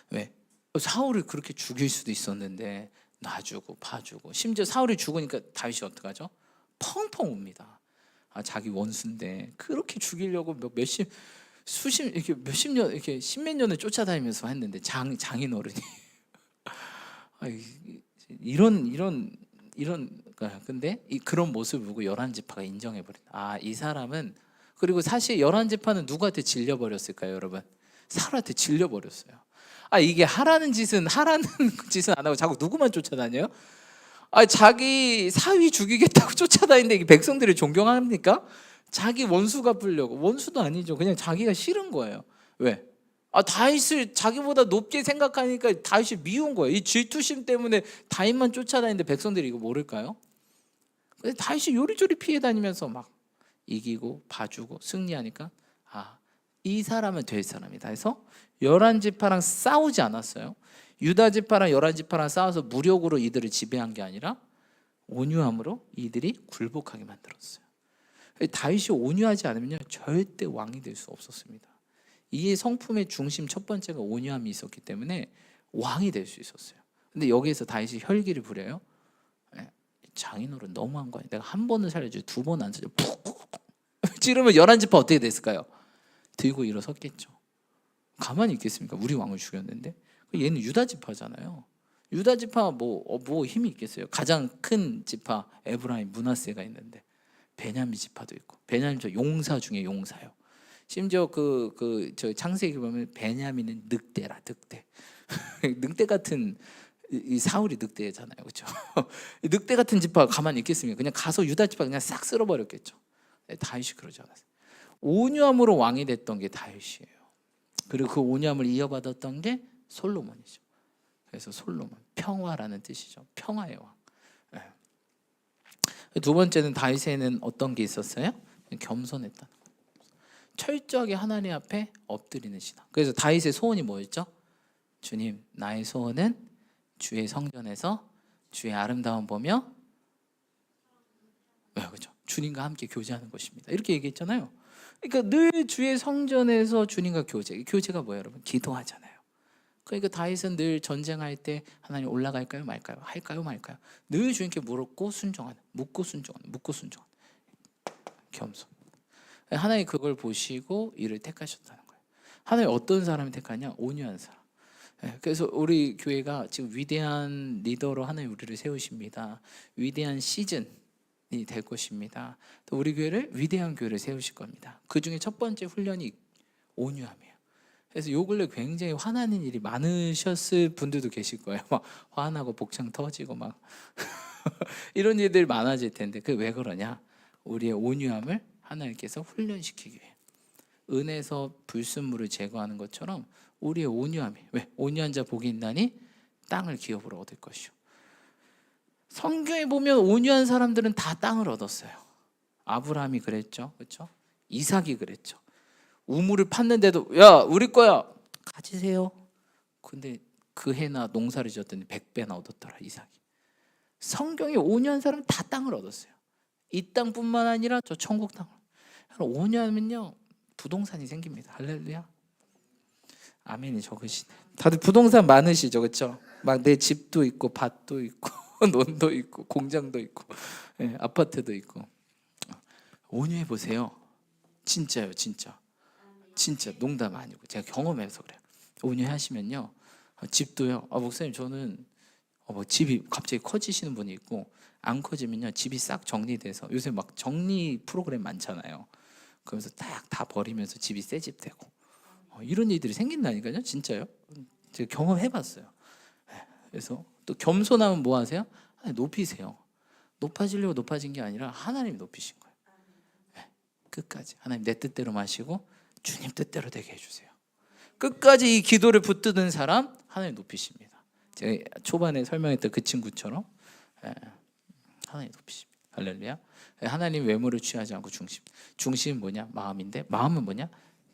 왜? 사울을 그렇게 죽일 수도 있었는데 놔주고 봐주고, 심지어 사울이 죽으니까 다윗이 어떡하죠? 펑펑 웁니다. 자기 원수인데 그렇게 죽이려고 이렇게 몇십 년, 이렇게 십몇 년을 쫓아다니면서 했는데 장인어른이 이런 근데 그런 모습을 보고 11지파가 인정해버린다. 이 사람은. 그리고 사실 11지파는 누구한테 질려버렸을까요, 여러분? 사울한테 질려버렸어요. 이게 하라는 짓은 안 하고 자꾸 누구만 쫓아다녀요? 자기 사위 죽이겠다고 쫓아다니는데 이게 백성들이 존경합니까? 자기 원수 갚으려고. 원수도 아니죠. 그냥 자기가 싫은 거예요. 왜? 다윗을 자기보다 높게 생각하니까 다윗이 미운 거예요. 이 질투심 때문에 다윗만 쫓아다니는데 백성들이 이거 모를까요? 다윗이 요리조리 피해 다니면서 막 이기고 봐주고 승리하니까 이 사람은 될 사람이다 해서 11지파랑 싸우지 않았어요. 유다지파랑 11지파랑 싸워서 무력으로 이들을 지배한 게 아니라 온유함으로 이들이 굴복하게 만들었어요. 다윗이 온유하지 않으면 절대 왕이 될 수 없었습니다. 이 성품의 중심 첫 번째가 온유함이 있었기 때문에 왕이 될 수 있었어요. 근데 여기에서 다윗이 혈기를 부려요. 장인어른 너무한 거 아니야? 내가 한 번은 살려줘, 두 번 안 살려, 푹 찌르면 11지파 어떻게 됐을까요? 들고 일어섰겠죠. 가만히 있겠습니까? 우리 왕을 죽였는데. 얘는 유다지파잖아요. 유다지파 뭐 힘이 있겠어요? 가장 큰 지파 에브라임 므낫세가 있는데 베냐민 지파도 있고, 베냐민 저 용사 중에 용사요. 심지어 저 창세기 보면 베냐민은 늑대라, 늑대. 늑대 같은 이 사울이 늑대잖아요, 그렇죠? 늑대 같은 지파가 가만히 있겠습니까? 그냥 가서 유다 지파 그냥 싹 쓸어버렸겠죠. 다윗이 그러지 않았어요. 온유함으로 왕이 됐던 게 다윗이에요. 그리고 그 온유함을 이어받았던 게 솔로몬이죠. 그래서 솔로몬, 평화라는 뜻이죠. 평화의 왕. 두 번째는 다윗에는 어떤 게 있었어요? 겸손했다는 거예요. 철저하게 하나님 앞에 엎드리는 신앙. 그래서 다윗의 소원이 뭐였죠? 주님, 나의 소원은 주의 성전에서 주의 아름다움 보며 그렇죠? 주님과 함께 교제하는 것입니다. 이렇게 얘기했잖아요. 그러니까 늘 주의 성전에서 주님과 교제가 뭐예요, 여러분? 기도하잖아요. 그러니까 다윗은 늘 전쟁할 때 하나님 올라갈까요 말까요? 할까요 말까요? 늘 주님께 묻고 순종하는, 묻고 순종하는 겸손. 하나님 그걸 보시고 이를 택하셨다는 거예요. 하나님 어떤 사람을 택하냐? 온유한 사람. 그래서 우리 교회가 지금 위대한 리더로 하나님 우리를 세우십니다. 위대한 시즌이 될 것입니다. 또 우리 교회를 위대한 교회를 세우실 겁니다. 그 중에 첫 번째 훈련이 온유함이에요. 그래서 요 근래 굉장히 화나는 일이 많으셨을 분들도 계실 거예요. 막 화나고 복창 터지고 막 이런 일들 많아질 텐데 그 왜 그러냐? 우리의 온유함을 하나님께서 훈련시키기 위해. 은에서 불순물을 제거하는 것처럼 우리의 온유함이, 왜? 온유한 자 복이 있나니 땅을 기업으로 얻을 것이요. 성경에 보면 온유한 사람들은 다 땅을 얻었어요. 아브라함이 그랬죠, 그렇죠? 이삭이 그랬죠. 우물을 팠는데도 야 우리 거야 가지세요. 근데 그 해나 농사를 지었더니 100배나 얻었더라 이삭이. 성경에 온유한 사람은 다 땅을 얻었어요. 이 땅뿐만 아니라 저 천국 땅을. 온유하면요 부동산이 생깁니다. 할렐루야. 아멘이 적으시네. 다들 부동산 많으시죠, 그렇죠? 막 내 집도 있고 밭도 있고 논도 있고 공장도 있고 아파트도 있고. 온유해 보세요. 진짜요, 진짜 농담 아니고 제가 경험해서 그래요. 온유하시면요 집도요. 목사님 저는 뭐 집이 갑자기 커지시는 분이 있고 안 커지면요 집이 싹 정리돼서 요새 막 정리 프로그램 많잖아요. 그러면서 딱 다 버리면서 집이 새 집 되고 이런 일들이 생긴다니까요. 진짜요. 제가 경험해봤어요. 그래서 또 겸손하면 뭐 하세요? 높이세요. 높아지려고 높아진 게 아니라 하나님이 높이신 거예요. 끝까지 하나님 내 뜻대로 마시고 주님 뜻대로 되게 해주세요. 끝까지 이 기도를 붙드는 사람 하나님 높이십니다. 제가 초반에 설명했던 그 친구처럼 하나님 높이십니다. 할렐루야. 하나님 외모를 취하지 않고 중심은 뭐냐? 마음인데 마음은 뭐냐?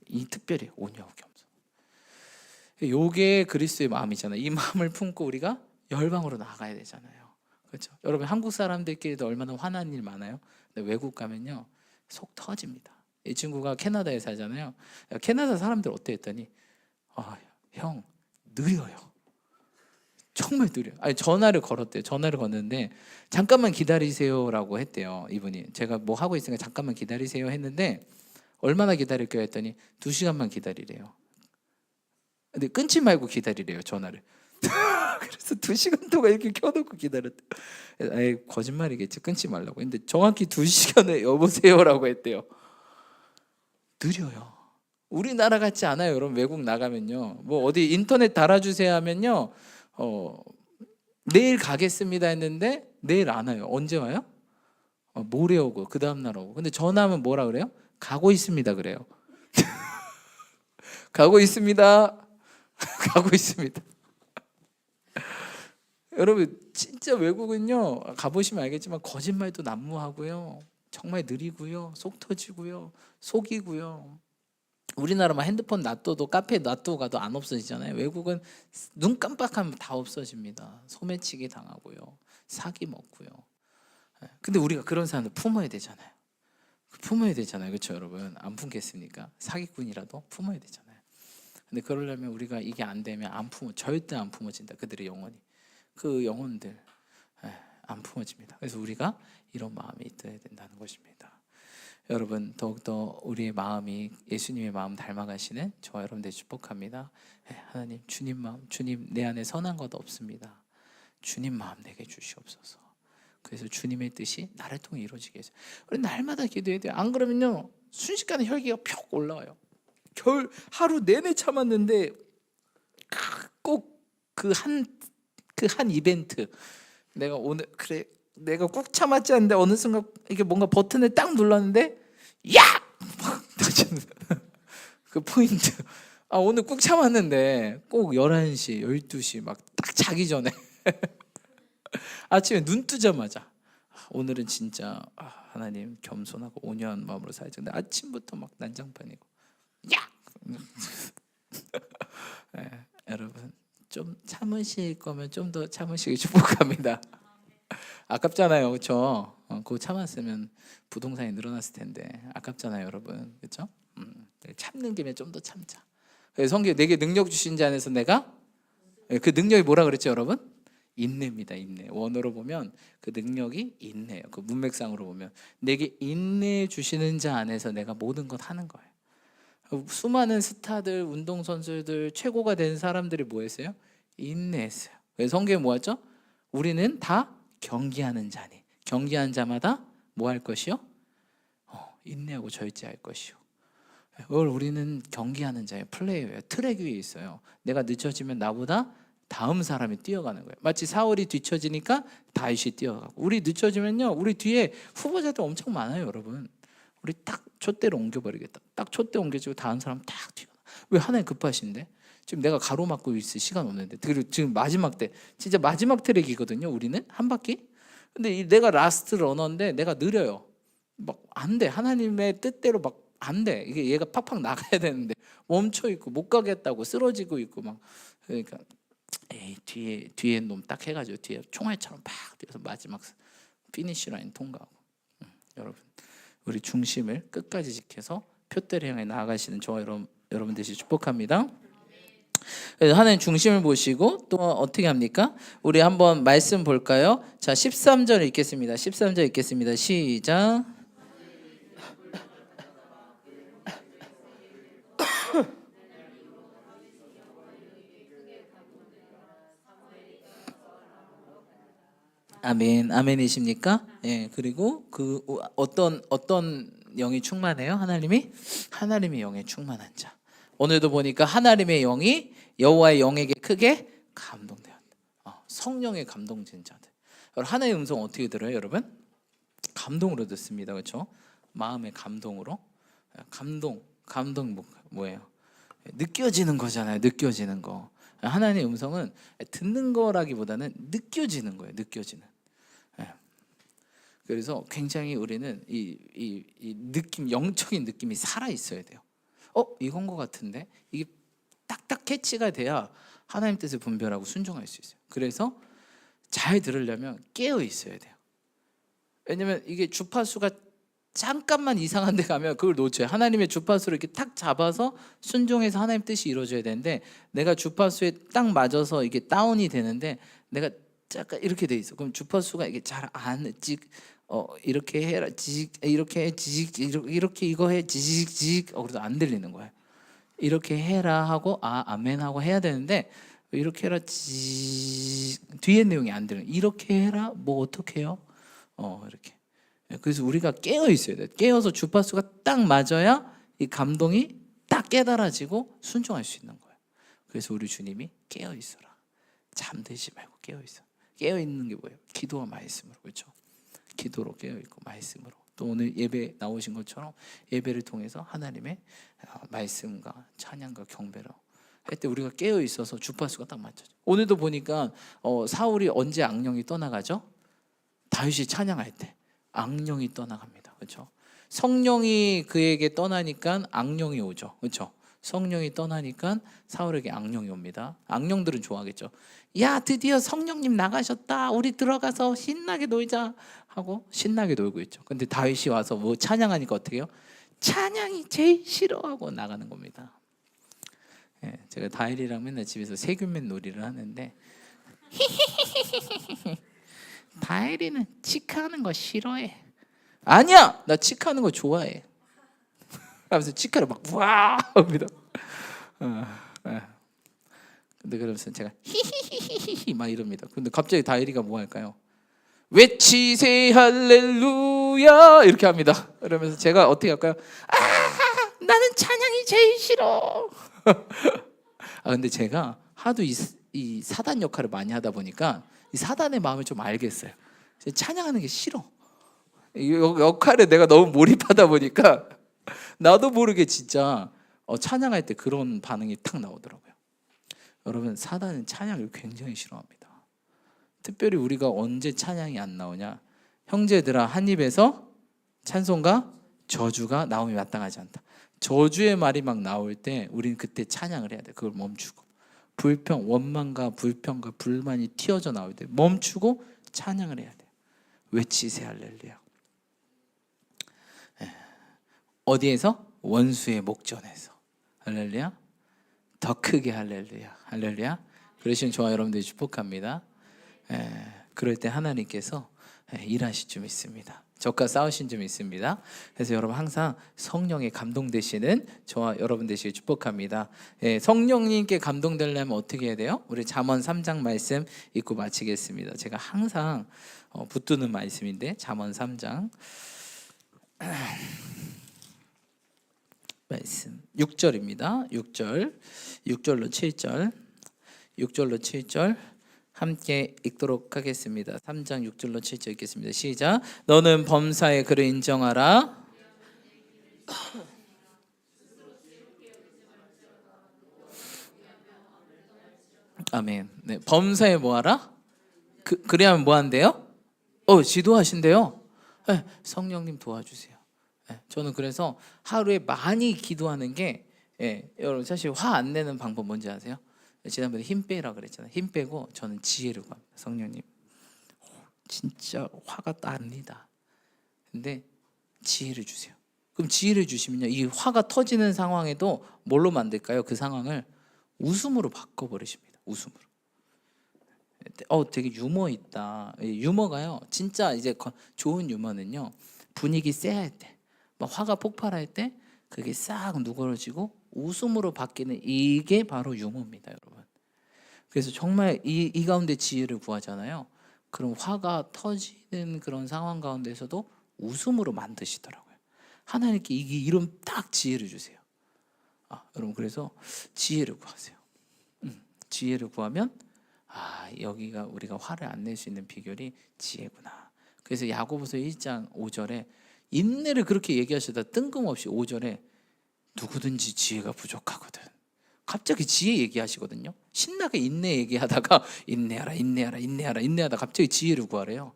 이 특별히 온유하고 겸손. 요게 그리스도의 마음이잖아요. 이 마음을 품고 우리가 열방으로 나가야 되잖아요. 그렇죠? 여러분 한국 사람들끼리도 얼마나 화난 일 많아요. 근데 외국 가면요 속 터집니다. 이 친구가 캐나다에 살잖아요. 캐나다 사람들 어때 했더니 형 느려요. 정말 느려요. 아니 전화를 걸었대요. 전화를 걸었는데 잠깐만 기다리세요라고 했대요. 이분이 제가 뭐 하고 있으니까 잠깐만 기다리세요 했는데 얼마나 기다릴까요 했더니 2시간만 기다리래요. 근데 끊지 말고 기다리래요 전화를. 그래서 2시간 동안 이렇게 켜놓고 기다렸대. 에이 거짓말이겠지 끊지 말라고. 근데 정확히 2시간에 여보세요라고 했대요. 느려요. 우리나라 같지 않아요. 여러분 외국 나가면요 뭐 어디 인터넷 달아주세요 하면요 내일 가겠습니다 했는데 내일 안 와요. 언제 와요? 모레 오고 그 다음날 오고. 근데 전화하면 뭐라 그래요? 가고 있습니다 그래요. 가고 있습니다. 가고 있습니다. 여러분 진짜 외국은요 가보시면 알겠지만 거짓말도 난무하고요 정말 느리고요 속 터지고요 속이고요. 우리나라만 핸드폰 놔둬도 카페에 놔두고 가도 안 없어지잖아요. 외국은 눈 깜빡하면 다 없어집니다. 소매치기 당하고요 사기 먹고요. 근데 우리가 그런 사람들 품어야 되잖아요. 품어야 되잖아요. 그렇죠 여러분? 안 품겠습니까? 사기꾼이라도 품어야 되잖아요. 근데 그러려면 우리가 이게 안 되면 절대 안 품어진다. 그들의 영혼이. 그 영혼들 안 품어집니다. 그래서 우리가 이런 마음이 있어야 된다는 것입니다. 여러분 더욱더 우리의 마음이 예수님의 마음 닮아가시는 저와 여러분들 축복합니다. 하나님 주님 마음, 주님 내 안에 선한 것 없습니다. 주님 마음 내게 주시옵소서. 그래서 주님의 뜻이 나를 통해 이루어지게 해서 우리 날마다 기도해야 돼요. 안 그러면요 순식간에 혈기가 푹 올라와요. 겨울 하루 내내 참았는데 꼭 그 한 이벤트 내가 오늘 그래 내가 꾹 참았지 않는데 어느 순간 이게 뭔가 버튼을 딱 눌렀는데 야! 그 포인트. 오늘 꾹 참았는데 꼭 11시, 12시 막 딱 자기 전에 아침에 눈 뜨자마자 오늘은 진짜 하나님 겸손하고 온유한 마음으로 살자. 근데 아침부터 막 난장판이고 야! 여러분 좀 참으실 거면 좀 더 참으시기 축복합니다. 아깝잖아요, 그렇죠? 그거 참았으면 부동산이 늘어났을 텐데 아깝잖아요, 여러분, 그렇죠? 참는 김에 좀 더 참자. 그래서 성경 내게 능력 주신 자 안에서 내가 그 능력이 뭐라 그랬죠, 여러분? 인내입니다, 인내. 원어로 보면 그 능력이 인내예요. 그 문맥상으로 보면 내게 인내 주시는 자 안에서 내가 모든 것 하는 거예요. 수많은 스타들, 운동선수들, 최고가 된 사람들이 뭐 했어요? 인내했어요. 그래서 성경에 뭐였죠? 우리는 다 경기하는 자니 경기하는 자마다 뭐 할 것이요? 인내하고 절제할 것이요. 우리는 경기하는 자예요. 플레이어예요. 트랙 위에 있어요. 내가 늦춰지면 나보다 다음 사람이 뛰어가는 거예요. 마치 사울이 뒤처지니까 다윗이 뛰어가고 우리 늦춰지면요 우리 뒤에 후보자들 엄청 많아요. 여러분 우리 딱 촛대로 옮겨버리겠다. 딱 촛대 옮겨지고 다음 사람 딱 뛰어가. 왜 하나님 급하신데? 지금 내가 가로막고 있을 시간 없는데 그리고 지금 마지막 때 진짜 마지막 트랙이거든요. 우리는 한 바퀴. 근데 내가 라스트 러너인데 내가 느려요. 막 안 돼. 하나님의 뜻대로 막 안 돼. 이게 얘가 팍팍 나가야 되는데 멈춰 있고 못 가겠다고 쓰러지고 있고 막 그러니까 에이 뒤에 놈 딱 해가지고 뒤에 총알처럼 팍 뛰어서 마지막 피니시 라인 통과하고. 여러분 우리 중심을 끝까지 지켜서 표대를 향해 나아가시는 저와 여러분 되시 축복합니다. 그래서 하나님 중심을 보시고 또 어떻게 합니까? 우리 한번 말씀 볼까요? 자 13절 읽겠습니다. 13절 읽겠습니다. 시작. 아멘, 아멘이십니까? 예, 그리고 그 어떤 영이 충만해요? 하나님의 영에 충만한 자. 오늘도 보니까 하나님의 영이 여호와의 영에게 크게 감동되었다. 성령의 감동된 자들. 하나님의 음성 어떻게 들어요, 여러분? 감동으로 듣습니다, 그렇죠? 마음의 감동으로. 감동 뭐예요? 느껴지는 거잖아요. 느껴지는 거. 하나님의 음성은 듣는 거라기보다는 느껴지는 거예요. 느껴지는. 그래서 굉장히 우리는 이 느낌, 영적인 느낌이 살아 있어야 돼요. 이건 거 같은데 이게 딱 딱딱 캐치가 돼야 하나님 뜻을 분별하고 순종할 수 있어요. 그래서 잘 들으려면 깨어 있어야 돼요. 왜냐면 이게 주파수가 잠깐만 이상한 데 가면 그걸 놓쳐요. 하나님의 주파수를 이렇게 탁 잡아서 순종해서 하나님 뜻이 이루어져야 되는데, 내가 주파수에 딱 맞아서 이게 다운이 되는데 내가 잠깐 이렇게 돼 있어. 그럼 주파수가 이게 잘 안 이렇게 해라 지직, 이렇게 해 지직, 이렇게 이거 해 지직 지직, 그래도 안 들리는 거예요. 이렇게 해라 하고 아멘 하고 해야 되는데, 이렇게 해라 지직, 뒤에 내용이 안 들려. 이렇게 해라 뭐 어떻게 해요? 이렇게. 그래서 우리가 깨어 있어야 돼. 깨어서 주파수가 딱 맞아야 이 감동이 딱 깨달아지고 순종할 수 있는 거예요. 그래서 우리 주님이 깨어 있어라. 잠들지 말고 깨어 있어. 깨어 있는 게 뭐예요? 기도와 말씀으로. 그렇죠? 기도로 깨어 있고 말씀으로. 또 오늘 예배 나오신 것처럼 예배를 통해서 하나님의 말씀과 찬양과 경배로 할 때 우리가 깨어 있어서 주파수가 딱 맞춰져. 오늘도 보니까 사울이 언제 악령이 떠나가죠? 다윗이 찬양할 때 악령이 떠나갑니다. 그렇죠? 성령이 그에게 떠나니까 악령이 오죠. 그렇죠? 성령이 떠나니까 사울에게 악령이 옵니다. 악령들은 좋아하겠죠. 야, 드디어 성령님 나가셨다. 우리 들어가서 신나게 놀자 하고 신나게 놀고 있죠. 근데 다윗이 와서 뭐 찬양하니까 어떻게 해요? 찬양이 제일 싫어하고 나가는 겁니다. 예, 제가 다윗이랑 맨날 집에서 세균맨 놀이를 하는데 다혜리는 치카하는 거 싫어해. 아니야, 나 치카하는 거 좋아해. 하면서 치카를 막 우와 합니다. 근데 그러면서 제가 히히히히히 막 이럽니다. 근데 갑자기 다혜리가 뭐 할까요? 외치세 할렐루야 이렇게 합니다. 그러면서 제가 어떻게 할까요? 나는 찬양이 제일 싫어. 근데 제가 하도 이 사단 역할을 많이 하다 보니까 이 사단의 마음을 좀 알겠어요. 찬양하는 게 싫어. 이 역할에 내가 너무 몰입하다 보니까 나도 모르게 진짜 찬양할 때 그런 반응이 탁 나오더라고요. 여러분, 사단은 찬양을 굉장히 싫어합니다. 특별히 우리가 언제 찬양이 안 나오냐? 형제들아, 한 입에서 찬송과 저주가 나옴이 마땅하지 않다. 저주의 말이 막 나올 때 우리는 그때 찬양을 해야 돼. 그걸 멈추고. 원망과 불평과 불만이 튀어져 나올 때 멈추고 찬양을 해야 돼요. 외치세 할렐루야. 어디에서? 원수의 목전에서. 할렐루야. 더 크게 할렐루야. 할렐루야. 그러시면 저와 여러분들이 축복합니다. 그럴 때 하나님께서 일하실 줄 믿습니다. 적과 싸우신 줄 믿습니다. 그래서 여러분 항상 성령에 감동되시는 저와 여러분 되시길 축복합니다. 성령님께 감동되려면 어떻게 해야 돼요? 우리 잠언 3장 말씀 읽고 마치겠습니다. 제가 항상 붙드는 말씀인데 잠언 3장 말씀 6절입니다. 6절로 7절 6절로 7절 함께 읽도록 하겠습니다. 3장 6절로 7절 읽겠습니다. 시작. 너는 범사의 그를 인정하라. 아멘. 네, 범사에 뭐하라? 그래야면 뭐한대요? 지도하신대요. 네, 성령님 도와주세요. 네, 저는 그래서 하루에 많이 기도하는 게 여러분 사실 화 안 내는 방법 뭔지 아세요? 지난번에 힘 빼라 그랬잖아요. 힘 빼고 저는 지혜를 구합니다. 성령님, 진짜 화가 납니다. 근데 지혜를 주세요. 그럼 지혜를 주시면요, 이 화가 터지는 상황에도 뭘로 만들까요? 그 상황을 웃음으로 바꿔버리십니다. 웃음으로. 되게 유머 있다. 유머가요, 진짜 이제 좋은 유머는요, 분위기 쎄할 때, 막 화가 폭발할 때 그게 싹 누그러지고 웃음으로 바뀌는, 이게 바로 유머입니다, 여러분. 그래서 정말 이 가운데 지혜를 구하잖아요. 그럼 화가 터지는 그런 상황 가운데서도 웃음으로 만드시더라고요. 하나님께 이런 딱 지혜를 주세요. 여러분, 그래서 지혜를 구하세요. 지혜를 구하면 여기가 우리가 화를 안 낼 수 있는 비결이 지혜구나. 그래서 야고보서 1장 5절에 인내를 그렇게 얘기하시다 뜬금없이 5절에 누구든지 지혜가 부족하거든. 갑자기 지혜 얘기하시거든요. 신나게 인내 얘기하다가 인내하라 갑자기 지혜를 구하래요.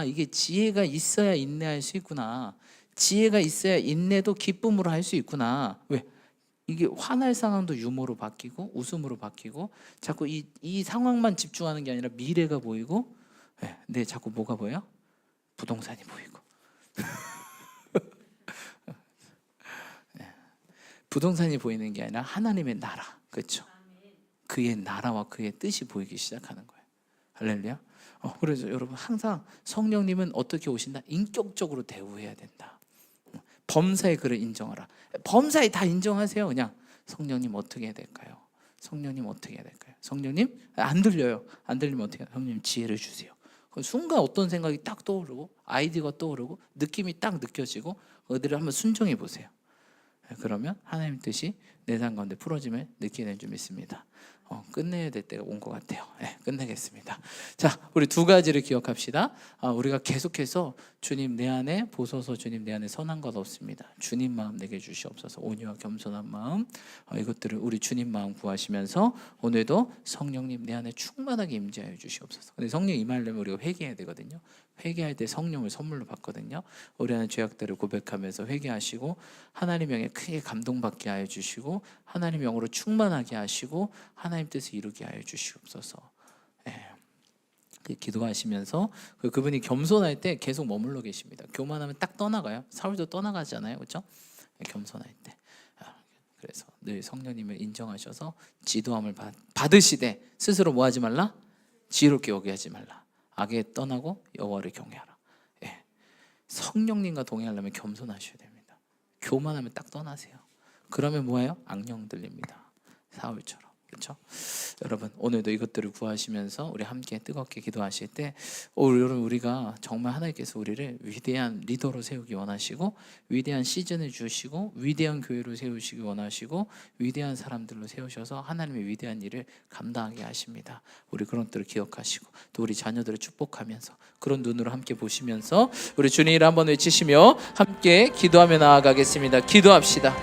이게 지혜가 있어야 인내할 수 있구나. 지혜가 있어야 인내도 기쁨으로 할 수 있구나. 왜? 이게 화날 상황도 유머로 바뀌고 웃음으로 바뀌고 자꾸 이 상황만 집중하는 게 아니라 미래가 보이고 네, 자꾸 뭐가 보여? 부동산이 보이고 부동산이 보이는 게 아니라 하나님의 나라, 그렇죠? 그의 나라와 그의 뜻이 보이기 시작하는 거예요. 할렐루야. 그래서 여러분 항상 성령님은 어떻게 오신다? 인격적으로 대우해야 된다. 범사의 그를 인정하라. 범사에 다 인정하세요. 그냥 성령님 어떻게 해야 될까요? 성령님 어떻게 해야 될까요? 성령님 안 들려요. 안 들리면 어떻게 해요? 성령님 지혜를 주세요. 순간 어떤 생각이 딱 떠오르고 아이디어가 떠오르고 느낌이 딱 느껴지고 그들을 한번 순종해 보세요. 그러면 하나님 뜻이 내 삶 가운데 풀어짐을 느끼게 될 줄 믿습니다. 끝내야 될 때가 온 것 같아요. 끝내겠습니다. 자, 우리 두 가지를 기억합시다. 우리가 계속해서 주님 내 안에 보소서, 주님 내 안에 선한 것 없습니다. 주님 마음 내게 주시옵소서. 온유와 겸손한 마음, 이것들을 우리 주님 마음 구하시면서 오늘도 성령님 내 안에 충만하게 임재하여 주시옵소서. 근데 성령 임하려면 우리가 회개해야 되거든요. 회개할 때 성령을 선물로 받거든요. 우리 안에 죄악들을 고백하면서 회개하시고 하나님 영에 크게 감동받게 하여 주시고 하나님 영으로 충만하게 하시고 하나님 뜻을 이루게 하여 주시옵소서. 기도하시면서 그분이 겸손할 때 계속 머물러 계십니다. 교만하면 딱 떠나가요. 사울도 떠나가잖아요, 그렇죠? 겸손할 때. 그래서 늘 성령님을 인정하셔서 지도함을 받으시되 스스로 뭐하지 말라? 지혜롭게 여기하지 말라. 악에 떠나고 여호와를 경외하라. 성령님과 동행하려면 겸손하셔야 됩니다. 교만하면 딱 떠나세요. 그러면 뭐예요? 악령 들립니다. 사울처럼. 그렇죠? 여러분 오늘도 이것들을 구하시면서 우리 함께 뜨겁게 기도하실 때 여러분 우리가 정말 하나님께서 우리를 위대한 리더로 세우기 원하시고 위대한 시즌을 주시고 위대한 교회로 세우시기 원하시고 위대한 사람들로 세우셔서 하나님의 위대한 일을 감당하게 하십니다. 우리 그런 것들을 기억하시고 또 우리 자녀들을 축복하면서 그런 눈으로 함께 보시면서 우리 주님을 한번 외치시며 함께 기도하며 나아가겠습니다. 기도합시다.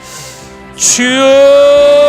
주여